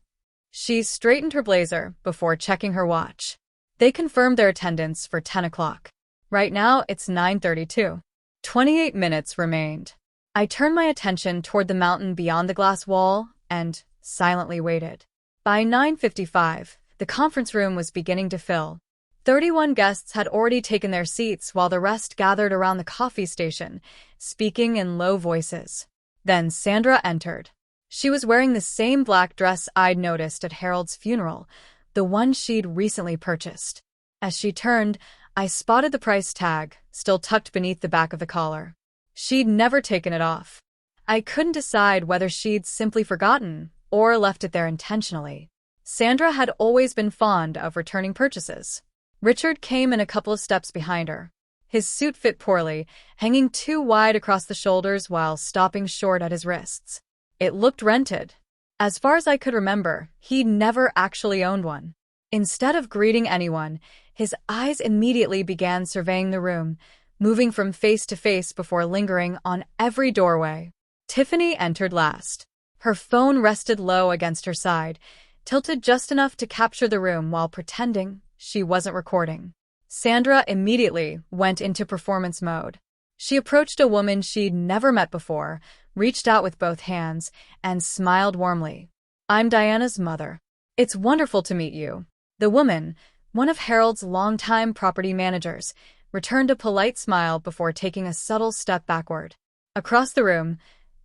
She straightened her blazer before checking her watch. They confirmed their attendance for 10 o'clock. Right now, it's 9:32. 28 minutes remained. I turned my attention toward the mountain beyond the glass wall and silently waited. By 9:55, the conference room was beginning to fill. 31 guests had already taken their seats while the rest gathered around the coffee station, speaking in low voices. Then Sandra entered. She was wearing the same black dress I'd noticed at Harold's funeral, the one she'd recently purchased. As she turned, I spotted the price tag, still tucked beneath the back of the collar. She'd never taken it off. I couldn't decide whether she'd simply forgotten or left it there intentionally. Sandra had always been fond of returning purchases. Richard came in a couple of steps behind her. His suit fit poorly, hanging too wide across the shoulders while stopping short at his wrists. It looked rented. As far as I could remember, he'd never actually owned one. Instead of greeting anyone, his eyes immediately began surveying the room, moving from face to face before lingering on every doorway. Tiffany entered last. Her phone rested low against her side, tilted just enough to capture the room while pretending she wasn't recording. Sandra immediately went into performance mode. She approached a woman she'd never met before, reached out with both hands, and smiled warmly. "I'm Diana's mother. It's wonderful to meet you." The woman, one of Harold's longtime property managers, returned a polite smile before taking a subtle step backward. Across the room,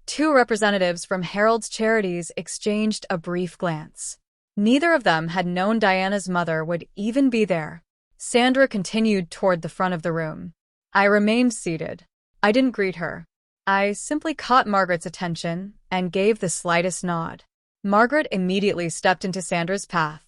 two representatives from Harold's charities exchanged a brief glance. Neither of them had known Diana's mother would even be there. Sandra continued toward the front of the room. I remained seated. I didn't greet her. I simply caught Margaret's attention and gave the slightest nod. Margaret immediately stepped into Sandra's path.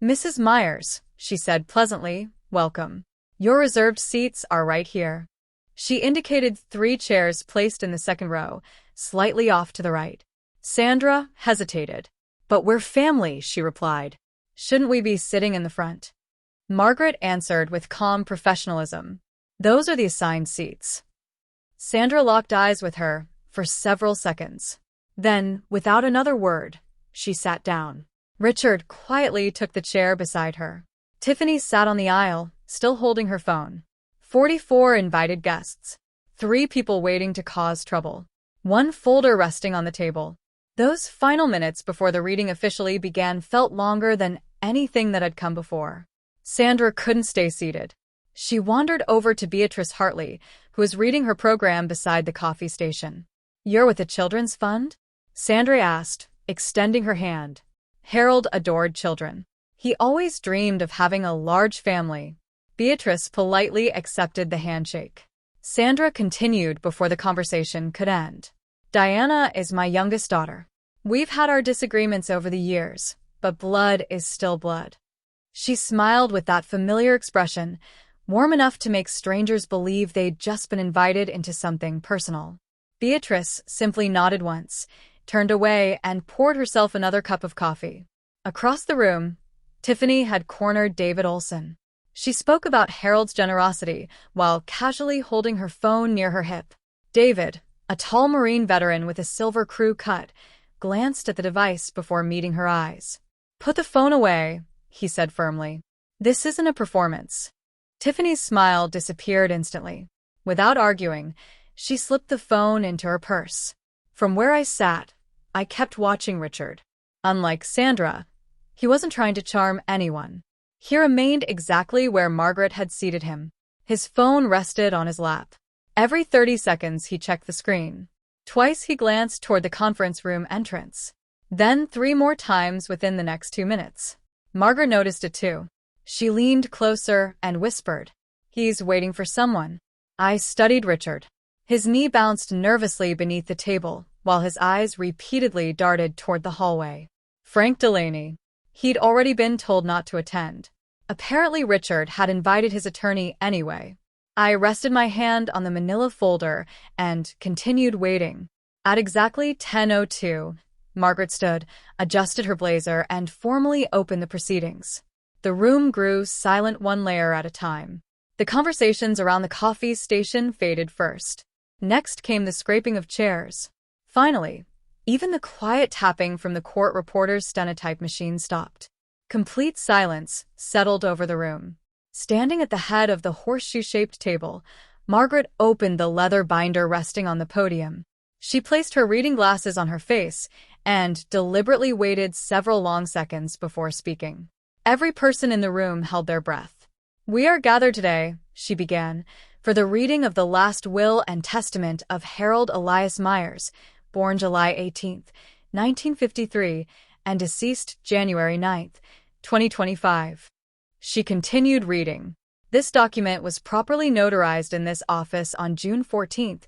"Mrs. Myers," she said pleasantly, "welcome. Your reserved seats are right here." She indicated 3 chairs placed in the second row, slightly off to the right. Sandra hesitated. "But we're family," she replied. "Shouldn't we be sitting in the front?" Margaret answered with calm professionalism. "Those are the assigned seats." Sandra locked eyes with her for several seconds. Then, without another word, she sat down. Richard quietly took the chair beside her. Tiffany sat on the aisle, still holding her phone. 44 invited guests. 3 people waiting to cause trouble. 1 folder resting on the table. Those final minutes before the reading officially began felt longer than anything that had come before. Sandra couldn't stay seated. She wandered over to Beatrice Hartley, who was reading her program beside the coffee station. "You're with the Children's Fund?" Sandra asked, extending her hand. Harold adored children. He always dreamed of having a large family. Beatrice politely accepted the handshake. Sandra continued before the conversation could end. "Diana is my youngest daughter. We've had our disagreements over the years, but blood is still blood." She smiled with that familiar expression, warm enough to make strangers believe they'd just been invited into something personal. Beatrice simply nodded once, turned away, and poured herself another cup of coffee. Across the room, Tiffany had cornered David Olson. She spoke about Harold's generosity while casually holding her phone near her hip. David, a tall Marine veteran with a silver crew cut, glanced at the device before meeting her eyes. "Put the phone away," he said firmly. "This isn't a performance." Tiffany's smile disappeared instantly. Without arguing, she slipped the phone into her purse. From where I sat, I kept watching Richard. Unlike Sandra, he wasn't trying to charm anyone. He remained exactly where Margaret had seated him. His phone rested on his lap. Every 30 seconds he checked the screen. Twice he glanced toward the conference room entrance. Then 3 more times within the next 2 minutes. Margaret noticed it too. She leaned closer and whispered, "He's waiting for someone." I studied Richard. His knee bounced nervously beneath the table, while his eyes repeatedly darted toward the hallway. Frank Delaney. He'd already been told not to attend. Apparently Richard had invited his attorney anyway. I rested my hand on the manila folder and continued waiting. At exactly 10:02, Margaret stood, adjusted her blazer, and formally opened the proceedings. The room grew silent one layer at a time. The conversations around the coffee station faded first. Next came the scraping of chairs. Finally, even the quiet tapping from the court reporter's stenotype machine stopped. Complete silence settled over the room. Standing at the head of the horseshoe-shaped table, Margaret opened the leather binder resting on the podium. She placed her reading glasses on her face and deliberately waited several long seconds before speaking. Every person in the room held their breath. "We are gathered today," she began, "for the reading of the last will and testament of Harold Elias Myers, born July 18, 1953, and deceased January 9, 2025. She continued reading. This document was properly notarized in this office on June 14,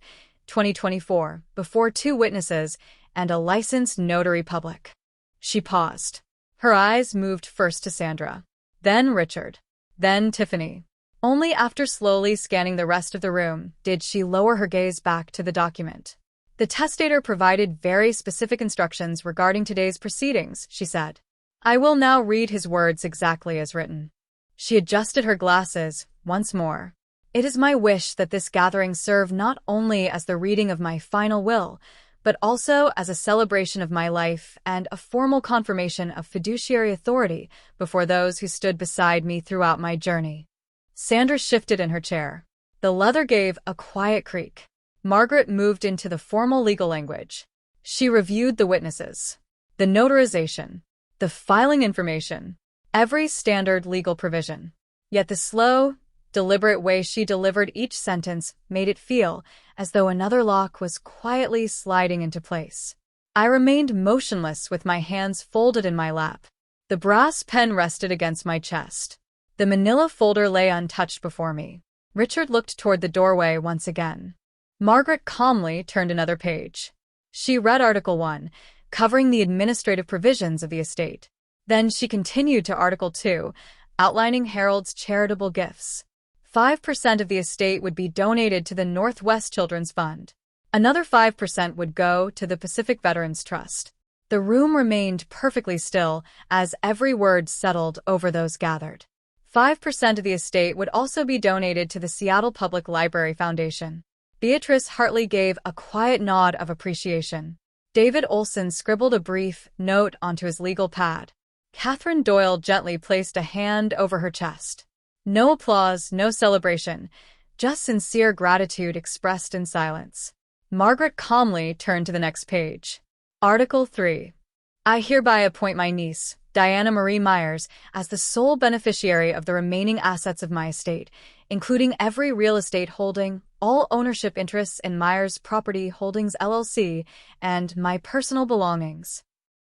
2024, before 2 witnesses and a licensed notary public. She paused. Her eyes moved first to Sandra, then Richard, then Tiffany. Only after slowly scanning the rest of the room did she lower her gaze back to the document. "The testator provided very specific instructions regarding today's proceedings," she said. "I will now read his words exactly as written." She adjusted her glasses once more. "It is my wish that this gathering serve not only as the reading of my final will, but also as a celebration of my life and a formal confirmation of fiduciary authority before those who stood beside me throughout my journey." Sandra shifted in her chair. The leather gave a quiet creak. Margaret moved into the formal legal language. She reviewed the witnesses, the notarization, the filing information, every standard legal provision. Yet the slow, deliberate way she delivered each sentence made it feel as though another lock was quietly sliding into place. I remained motionless with my hands folded in my lap. The brass pen rested against my chest. The manila folder lay untouched before me. Richard looked toward the doorway once again. Margaret calmly turned another page. She read Article 1, covering the administrative provisions of the estate. Then she continued to Article 2, outlining Harold's charitable gifts. 5% of the estate would be donated to the Northwest Children's Fund. Another 5% would go to the Pacific Veterans Trust. The room remained perfectly still as every word settled over those gathered. 5% of the estate would also be donated to the Seattle Public Library Foundation. Beatrice Hartley gave a quiet nod of appreciation. David Olson scribbled a brief note onto his legal pad. Catherine Doyle gently placed a hand over her chest. No applause, no celebration, just sincere gratitude expressed in silence. Margaret calmly turned to the next page. Article 3. I hereby appoint my niece, Diana Marie Myers, as the sole beneficiary of the remaining assets of my estate, including every real estate holding, all ownership interests in Myers Property Holdings LLC, and my personal belongings.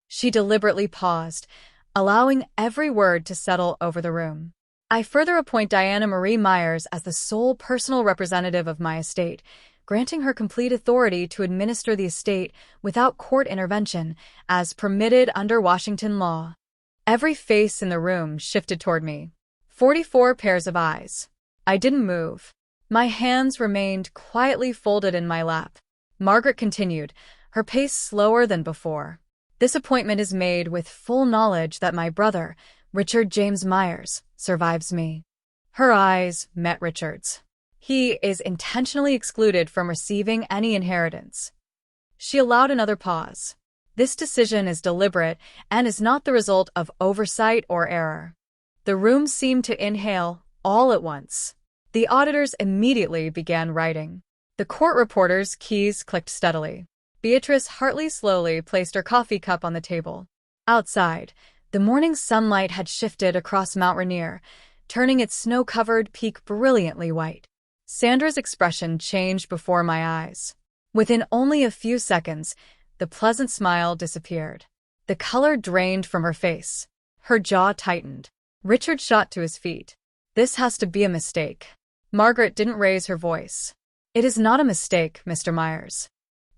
She deliberately paused, allowing every word to settle over the room. I further appoint Diana Marie Myers as the sole personal representative of my estate, granting her complete authority to administer the estate without court intervention, as permitted under Washington law. Every face in the room shifted toward me. 44 pairs of eyes. I didn't move. My hands remained quietly folded in my lap. Margaret continued, her pace slower than before. This appointment is made with full knowledge that my brother, Richard James Myers, survives me. Her eyes met Richard's. He is intentionally excluded from receiving any inheritance. She allowed another pause. This decision is deliberate and is not the result of oversight or error. The room seemed to inhale all at once. The auditors immediately began writing. The court reporter's keys clicked steadily. Beatrice Hartley slowly placed her coffee cup on the table. Outside, the morning sunlight had shifted across Mount Rainier, turning its snow-covered peak brilliantly white. Sandra's expression changed before my eyes. Within only a few seconds, the pleasant smile disappeared. The color drained from her face. Her jaw tightened. Richard shot to his feet. This has to be a mistake. Margaret didn't raise her voice. It is not a mistake, Mr. Myers.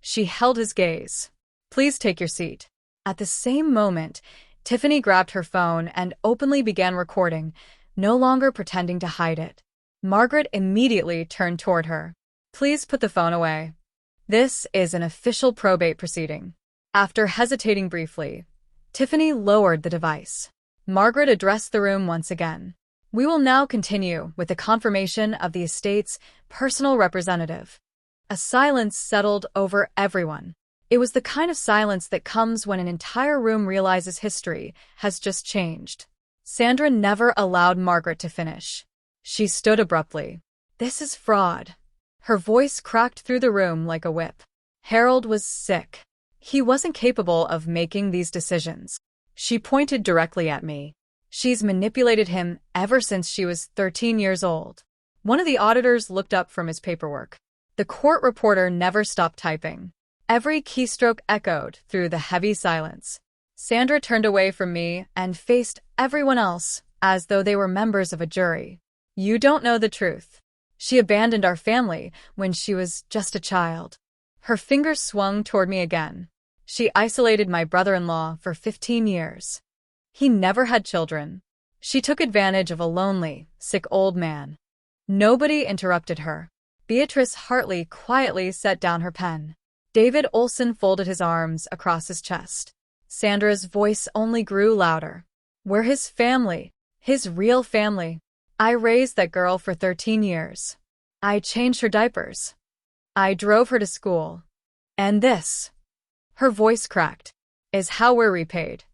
She held his gaze. "Please take your seat." At the same moment, Tiffany grabbed her phone and openly began recording, no longer pretending to hide it. Margaret immediately turned toward her. "Please put the phone away. This is an official probate proceeding." After hesitating briefly, Tiffany lowered the device. Margaret addressed the room once again. "We will now continue with the confirmation of the estate's personal representative." A silence settled over everyone. It was the kind of silence that comes when an entire room realizes history has just changed. Sandra never allowed Margaret to finish. She stood abruptly. "This is fraud." Her voice cracked through the room like a whip. Harold was sick. He wasn't capable of making these decisions. She pointed directly at me. "She's manipulated him ever since she was 13 years old." One of the auditors looked up from his paperwork. The court reporter never stopped typing. Every keystroke echoed through the heavy silence. Sandra turned away from me and faced everyone else as though they were members of a jury. "You don't know the truth. She abandoned our family when she was just a child." Her fingers swung toward me again. "She isolated my brother-in-law for 15 years. He never had children. She took advantage of a lonely, sick old man." Nobody interrupted her. Beatrice Hartley quietly set down her pen. David Olson folded his arms across his chest. Sandra's voice only grew louder. "We're his family. His real family. I raised that girl for 13 years. I changed her diapers. I drove her to school. And this," her voice cracked, "is how we're repaid."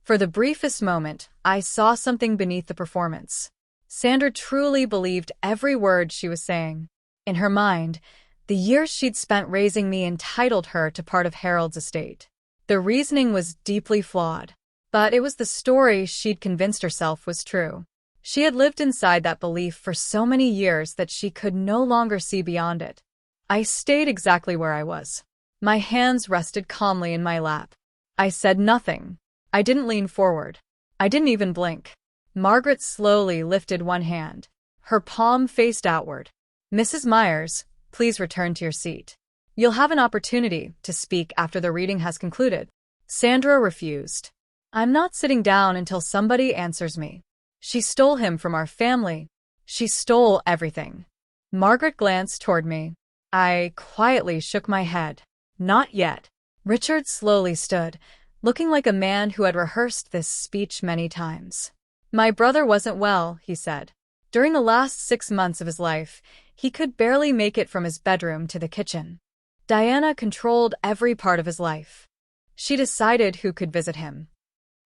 For the briefest moment, I saw something beneath the performance. Sandra truly believed every word she was saying. In her mind, the years she'd spent raising me entitled her to part of Harold's estate. The reasoning was deeply flawed, but it was the story she'd convinced herself was true. She had lived inside that belief for so many years that she could no longer see beyond it. I stayed exactly where I was. My hands rested calmly in my lap. I said nothing. I didn't lean forward. I didn't even blink. Margaret slowly lifted one hand. Her palm faced outward. "Mrs. Myers, please return to your seat. You'll have an opportunity to speak after the reading has concluded." Sandra refused. "I'm not sitting down until somebody answers me. She stole him from our family. She stole everything." Margaret glanced toward me. I quietly shook my head. "Not yet." Richard slowly stood, looking like a man who had rehearsed this speech many times. "My brother wasn't well," he said. "During the last 6 months of his life, he could barely make it from his bedroom to the kitchen. Diana controlled every part of his life. She decided who could visit him.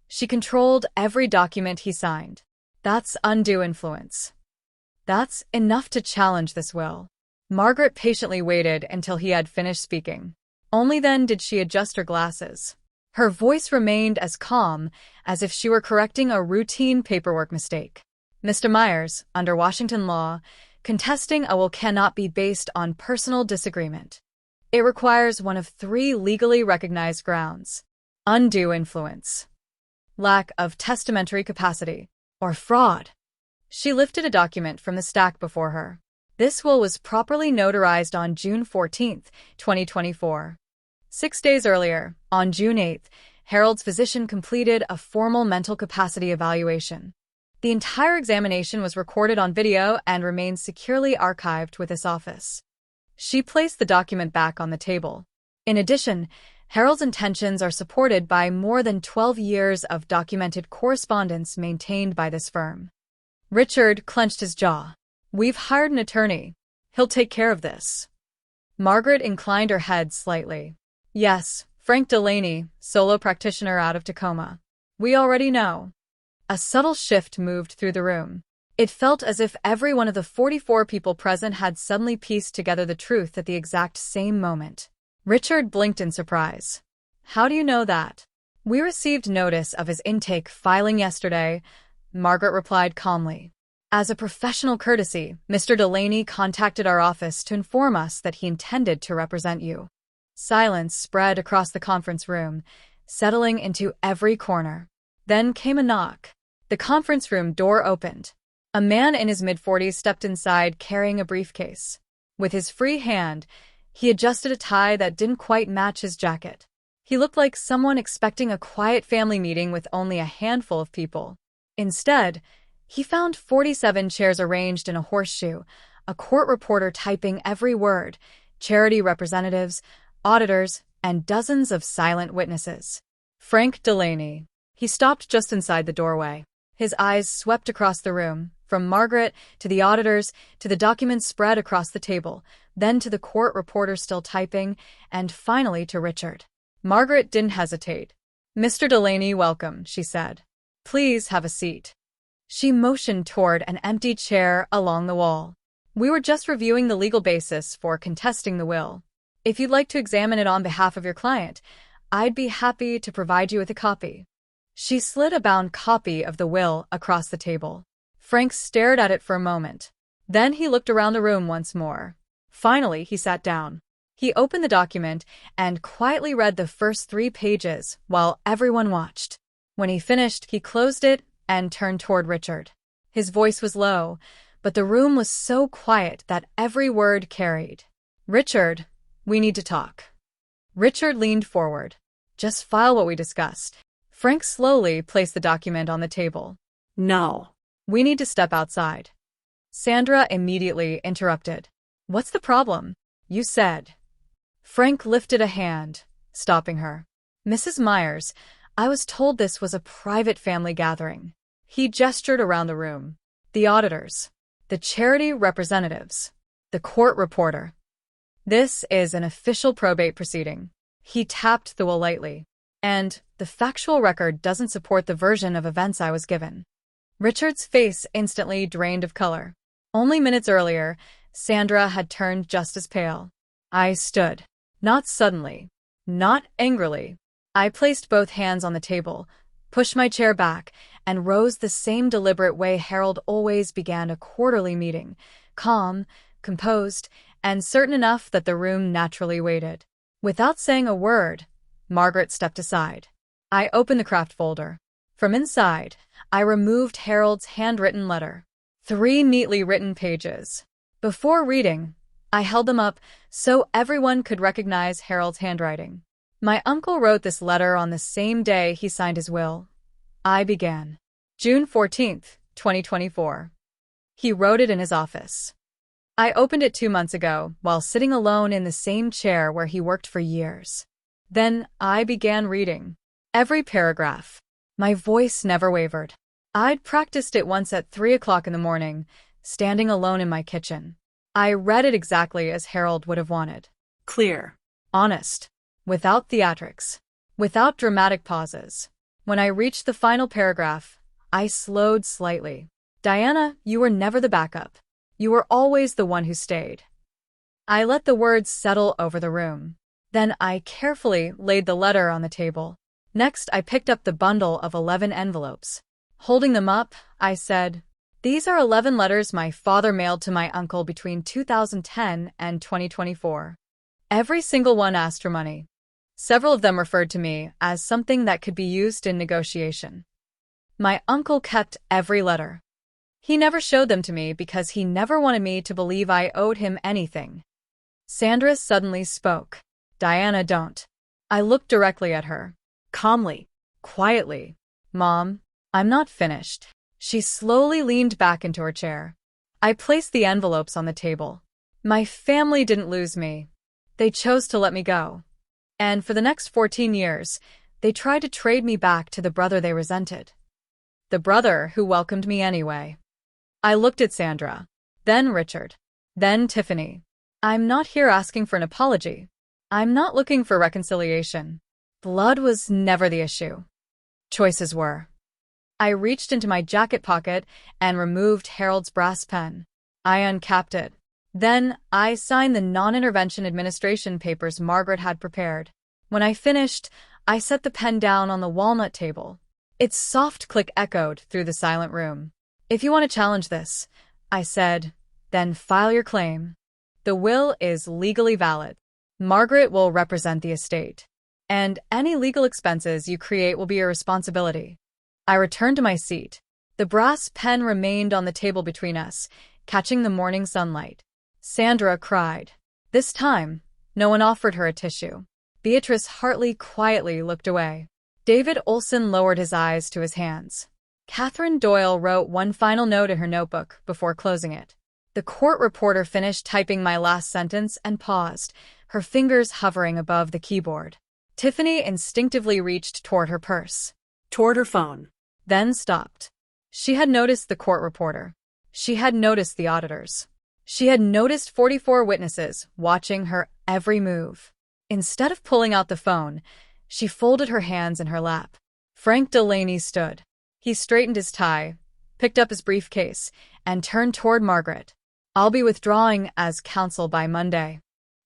She controlled every document he signed. That's undue influence. That's enough to challenge this will." Margaret patiently waited until he had finished speaking. Only then did she adjust her glasses. Her voice remained as calm as if she were correcting a routine paperwork mistake. "Mr. Myers, under Washington law, contesting a will cannot be based on personal disagreement. It requires one of 3 legally recognized grounds: undue influence, lack of testamentary capacity, or fraud." She lifted a document from the stack before her. This will was properly notarized on June 14, 2024. 6 days earlier, on June 8, Harold's physician completed a formal mental capacity evaluation. The entire examination was recorded on video and remains securely archived with this office. She placed the document back on the table. In addition, Harold's intentions are supported by more than 12 years of documented correspondence maintained by this firm. Richard clenched his jaw. "We've hired an attorney. He'll take care of this." Margaret inclined her head slightly. "Yes, Frank Delaney, solo practitioner out of Tacoma. We already know." A subtle shift moved through the room. It felt as if every one of the 44 people present had suddenly pieced together the truth at the exact same moment. Richard blinked in surprise. "How do you know that?" "We received notice of his intake filing yesterday," Margaret replied calmly. "As a professional courtesy, Mr. Delaney contacted our office to inform us that he intended to represent you." Silence spread across the conference room, settling into every corner. Then came a knock. The conference room door opened. A man in his mid-40s stepped inside carrying a briefcase. With his free hand, He adjusted a tie that didn't quite match his jacket. He looked like someone expecting a quiet family meeting with only a handful of people. Instead, he found 47 chairs arranged in a horseshoe, a court reporter typing every word, charity representatives, auditors, and dozens of silent witnesses. Frank Delaney. He stopped just inside the doorway. His eyes swept across the room, from Margaret to the auditors to the documents spread across the table, then to the court reporter still typing, and finally to Richard. Margaret didn't hesitate. "Mr. Delaney, welcome," she said. "Please have a seat." She motioned toward an empty chair along the wall. "We were just reviewing the legal basis for contesting the will. If you'd like to examine it on behalf of your client, I'd be happy to provide you with a copy." She slid a bound copy of the will across the table. Frank stared at it for a moment. Then he looked around the room once more. Finally, he sat down. He opened the document and quietly read the first 3 pages while everyone watched. When he finished, he closed it and turned toward Richard. His voice was low, but the room was so quiet that every word carried. "Richard, we need to talk." Richard leaned forward. "Just file what we discussed." Frank slowly placed the document on the table.
No.
"We need to step outside." Sandra immediately interrupted. "What's the problem? You said." Frank lifted a hand, stopping her. "Mrs. Myers, I was told this was a private family gathering." He gestured around the room. "The auditors, the charity representatives, the court reporter. This is an official probate proceeding." He tapped the will lightly. "And the factual record doesn't support the version of events I was given." Richard's face instantly drained of color. Only minutes earlier, Sandra had turned just as pale. I stood. Not suddenly. Not angrily. I placed both hands on the table, pushed my chair back, and rose the same deliberate way Harold always began a quarterly meeting, calm, composed, and certain enough that the room naturally waited. Without saying a word, Margaret stepped aside. I opened the craft folder. From inside, I removed Harold's handwritten letter. 3 neatly written pages. Before reading, I held them up so everyone could recognize Harold's handwriting. My uncle wrote this letter on the same day he signed his will. I began. June 14th, 2024. He wrote it in his office. I opened it 2 months ago while sitting alone in the same chair where he worked for years. Then I began reading. Every paragraph. My voice never wavered. I'd practiced it once at 3 o'clock in the morning, standing alone in my kitchen. I read it exactly as Harold would have wanted.
Clear.
Honest. Without theatrics. Without dramatic pauses. When I reached the final paragraph, I slowed slightly. "Diana, you were never the backup. You were always the one who stayed." I let the words settle over the room. Then I carefully laid the letter on the table. Next, I picked up the bundle of 11 envelopes. Holding them up, I said, "These are 11 letters my father mailed to my uncle between 2010 and 2024. Every single one asked for money. Several of them referred to me as something that could be used in negotiation. My uncle kept every letter. He never showed them to me because he never wanted me to believe I owed him anything." Sandra suddenly spoke. "Diana, don't." I looked directly at her. Calmly. Quietly. "Mom, I'm not finished." She slowly leaned back into her chair. I placed the envelopes on the table. My family didn't lose me. They chose to let me go. And for the next 14 years, they tried to trade me back to the brother they resented. The brother who welcomed me anyway. I looked at Sandra. Then Richard. Then Tiffany. I'm not here asking for an apology. I'm not looking for reconciliation. Blood was never the issue. Choices were. I reached into my jacket pocket and removed Harold's brass pen. I uncapped it. Then I signed the non-intervention administration papers Margaret had prepared. When I finished, I set the pen down on the walnut table. Its soft click echoed through the silent room. "If you want to challenge this," I said, "then file your claim. The will is legally valid. Margaret will represent the estate. And any legal expenses you create will be your responsibility." I returned to my seat. The brass pen remained on the table between us, catching the morning sunlight. Sandra cried. This time, No one offered her a tissue. Beatrice Hartley quietly looked away. David Olson lowered his eyes to his hands. Catherine Doyle wrote one final note in her notebook before closing it. The court reporter finished typing my last sentence and paused, her fingers hovering above the keyboard. Tiffany instinctively reached toward her purse.
Toward her phone.
Then stopped. She had noticed the court reporter. She had noticed the auditors. She had noticed 44 witnesses watching her every move. Instead of pulling out the phone, she folded her hands in her lap. Frank Delaney stood. He straightened his tie, picked up his briefcase, and turned toward Margaret. "I'll be withdrawing as counsel by Monday.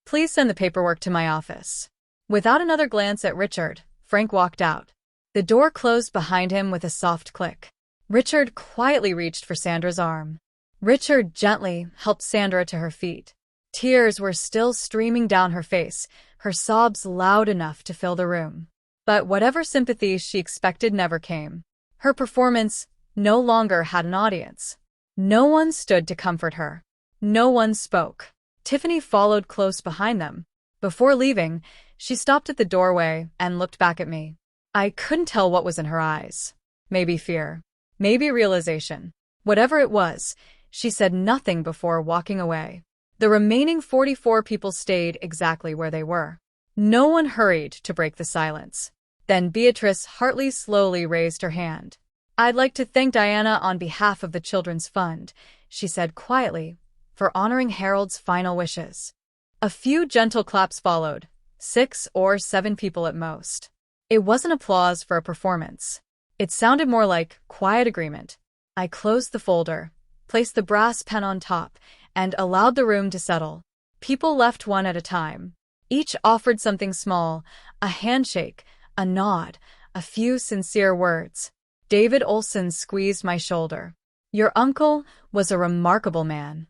Please send the paperwork to my office." Without another glance at Richard, Frank walked out. The door closed behind him with a soft click. Richard quietly reached for Sandra's arm. Richard gently helped Sandra to her feet. Tears were still streaming down her face, her sobs loud enough to fill the room. But whatever sympathy she expected never came. Her performance no longer had an audience. No one stood to comfort her. No one spoke. Tiffany followed close behind them. Before leaving, she stopped at the doorway and looked back at me. I couldn't tell what was in her eyes. Maybe fear. Maybe realization. Whatever it was, she said nothing before walking away. The remaining 44 people stayed exactly where they were. No one hurried to break the silence. Then Beatrice Hartley slowly raised her hand. "I'd like to thank Diana on behalf of the Children's Fund," she said quietly, "for honoring Harold's final wishes." A few gentle claps followed, 6 or 7 people at most. It wasn't applause for a performance. It sounded more like quiet agreement. I closed the folder, placed the brass pen on top, and allowed the room to settle. People left one at a time. Each offered something small, a handshake, a nod, a few sincere words. David Olson squeezed my shoulder. "Your uncle was a remarkable man."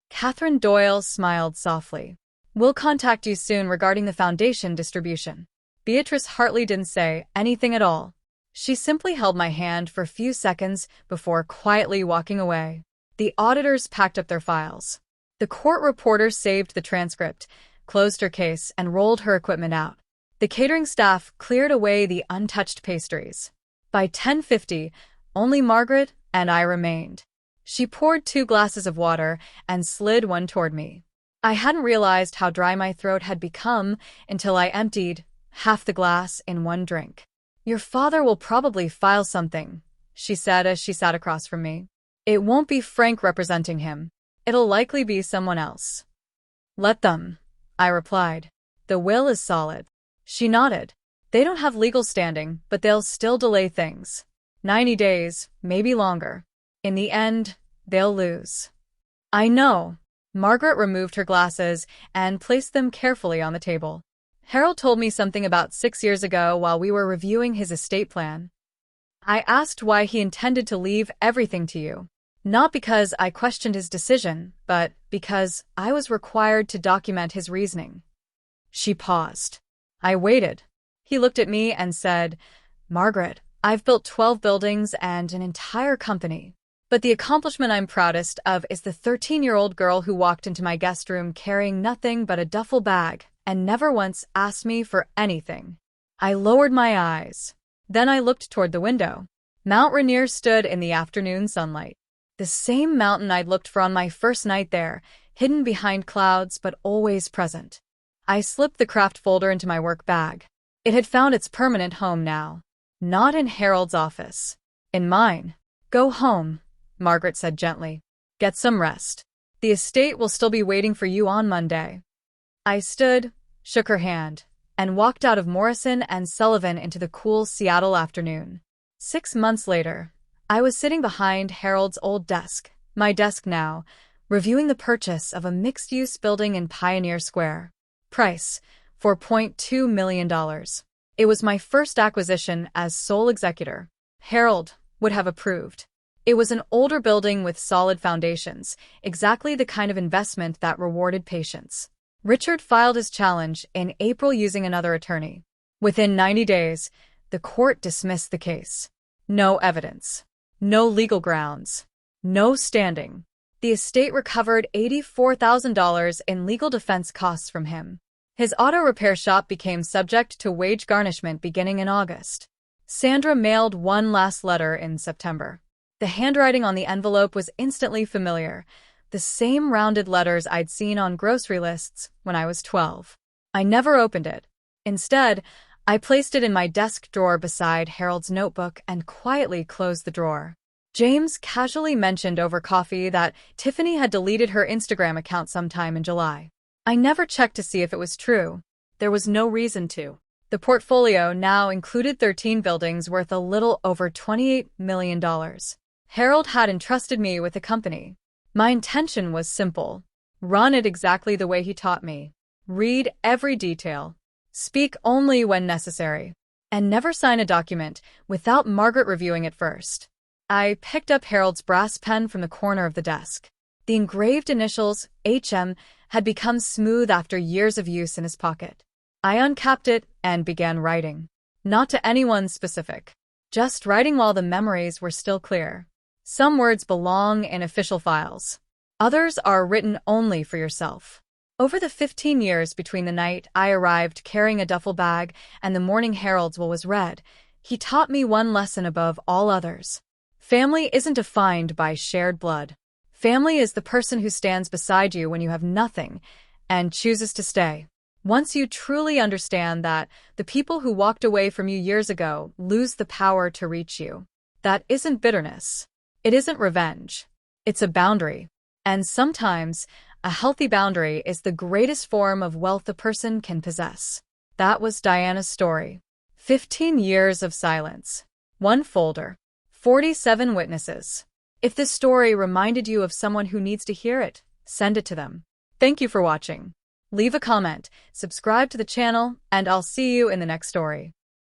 Catherine Doyle smiled softly. "We'll contact you soon regarding the foundation distribution." Beatrice Hartley didn't say anything at all. She simply held my hand for a few seconds before quietly walking away. The auditors packed up their files. The court reporter saved the transcript, closed her case, and rolled her equipment out. The catering staff cleared away the untouched pastries. By 10:50, only Margaret and I remained. She poured 2 glasses of water and slid one toward me. I hadn't realized how dry my throat had become until I emptied half the glass in one drink. "Your father will probably file something," she said as she sat across from me. "It won't be Frank representing him. It'll likely be someone else." "Let them," I replied. "The will is solid." She nodded. "They don't have legal standing, but they'll still delay things. 90 days, maybe longer. In the end, they'll lose." "I know." Margaret removed her glasses and placed them carefully on the table. "Harold told me something about 6 years ago while we were reviewing his estate plan. I asked why he intended to leave everything to you. Not because I questioned his decision, but because I was required to document his reasoning." She paused. I waited. He looked at me and said, "Margaret, I've built 12 buildings and an entire company. But the accomplishment I'm proudest of is the 13-year-old girl who walked into my guest room carrying nothing but a duffel bag and never once asked me for anything." I lowered my eyes. Then I looked toward the window. Mount Rainier stood in the afternoon sunlight. The same mountain I'd looked for on my first night there, hidden behind clouds but always present. I slipped the craft folder into my work bag. It had found its permanent home now. Not in Harold's office. In mine. "Go home," Margaret said gently. "Get some rest. The estate will still be waiting for you on Monday." I stood, shook her hand, and walked out of Morrison and Sullivan into the cool Seattle afternoon. 6 months later, I was sitting behind Harold's old desk, my desk now, reviewing the purchase of a mixed-use building in Pioneer Square. Price, $4.2 million. It was my first acquisition as sole executor. Harold would have approved. It was an older building with solid foundations, exactly the kind of investment that rewarded patience. Richard filed his challenge in April using another attorney. Within 90 days, the court dismissed the case. No evidence. No legal grounds. No standing. The estate recovered $84,000 in legal defense costs from him. His auto repair shop became subject to wage garnishment beginning in August. Sandra mailed one last letter in September. The handwriting on the envelope was instantly familiar, the same rounded letters I'd seen on grocery lists when I was 12. I never opened it. Instead, I placed it in my desk drawer beside Harold's notebook and quietly closed the drawer. James casually mentioned over coffee that Tiffany had deleted her Instagram account sometime in July. I never checked to see if it was true. There was no reason to. The portfolio now included 13 buildings worth a little over $28 million. Harold had entrusted me with the company. My intention was simple. Run it exactly the way he taught me. Read every detail. Speak only when necessary. And never sign a document without Margaret reviewing it first. I picked up Harold's brass pen from the corner of the desk. The engraved initials, HM, had become smooth after years of use in his pocket. I uncapped it and began writing. Not to anyone specific. Just writing while the memories were still clear. Some words belong in official files. Others are written only for yourself. Over the 15 years between the night I arrived carrying a duffel bag and the morning Harold's will was read, he taught me one lesson above all others. Family isn't defined by shared blood. Family is the person who stands beside you when you have nothing and chooses to stay. Once you truly understand that, the people who walked away from you years ago lose the power to reach you. That isn't bitterness. It isn't revenge. It's a boundary. And sometimes, a healthy boundary is the greatest form of wealth a person can possess. That was Diana's story. 15 years of silence. One folder. 47 witnesses. If this story reminded you of someone who needs to hear it, send it to them. Thank you for watching. Leave a comment, subscribe to the channel, and I'll see you in the next story.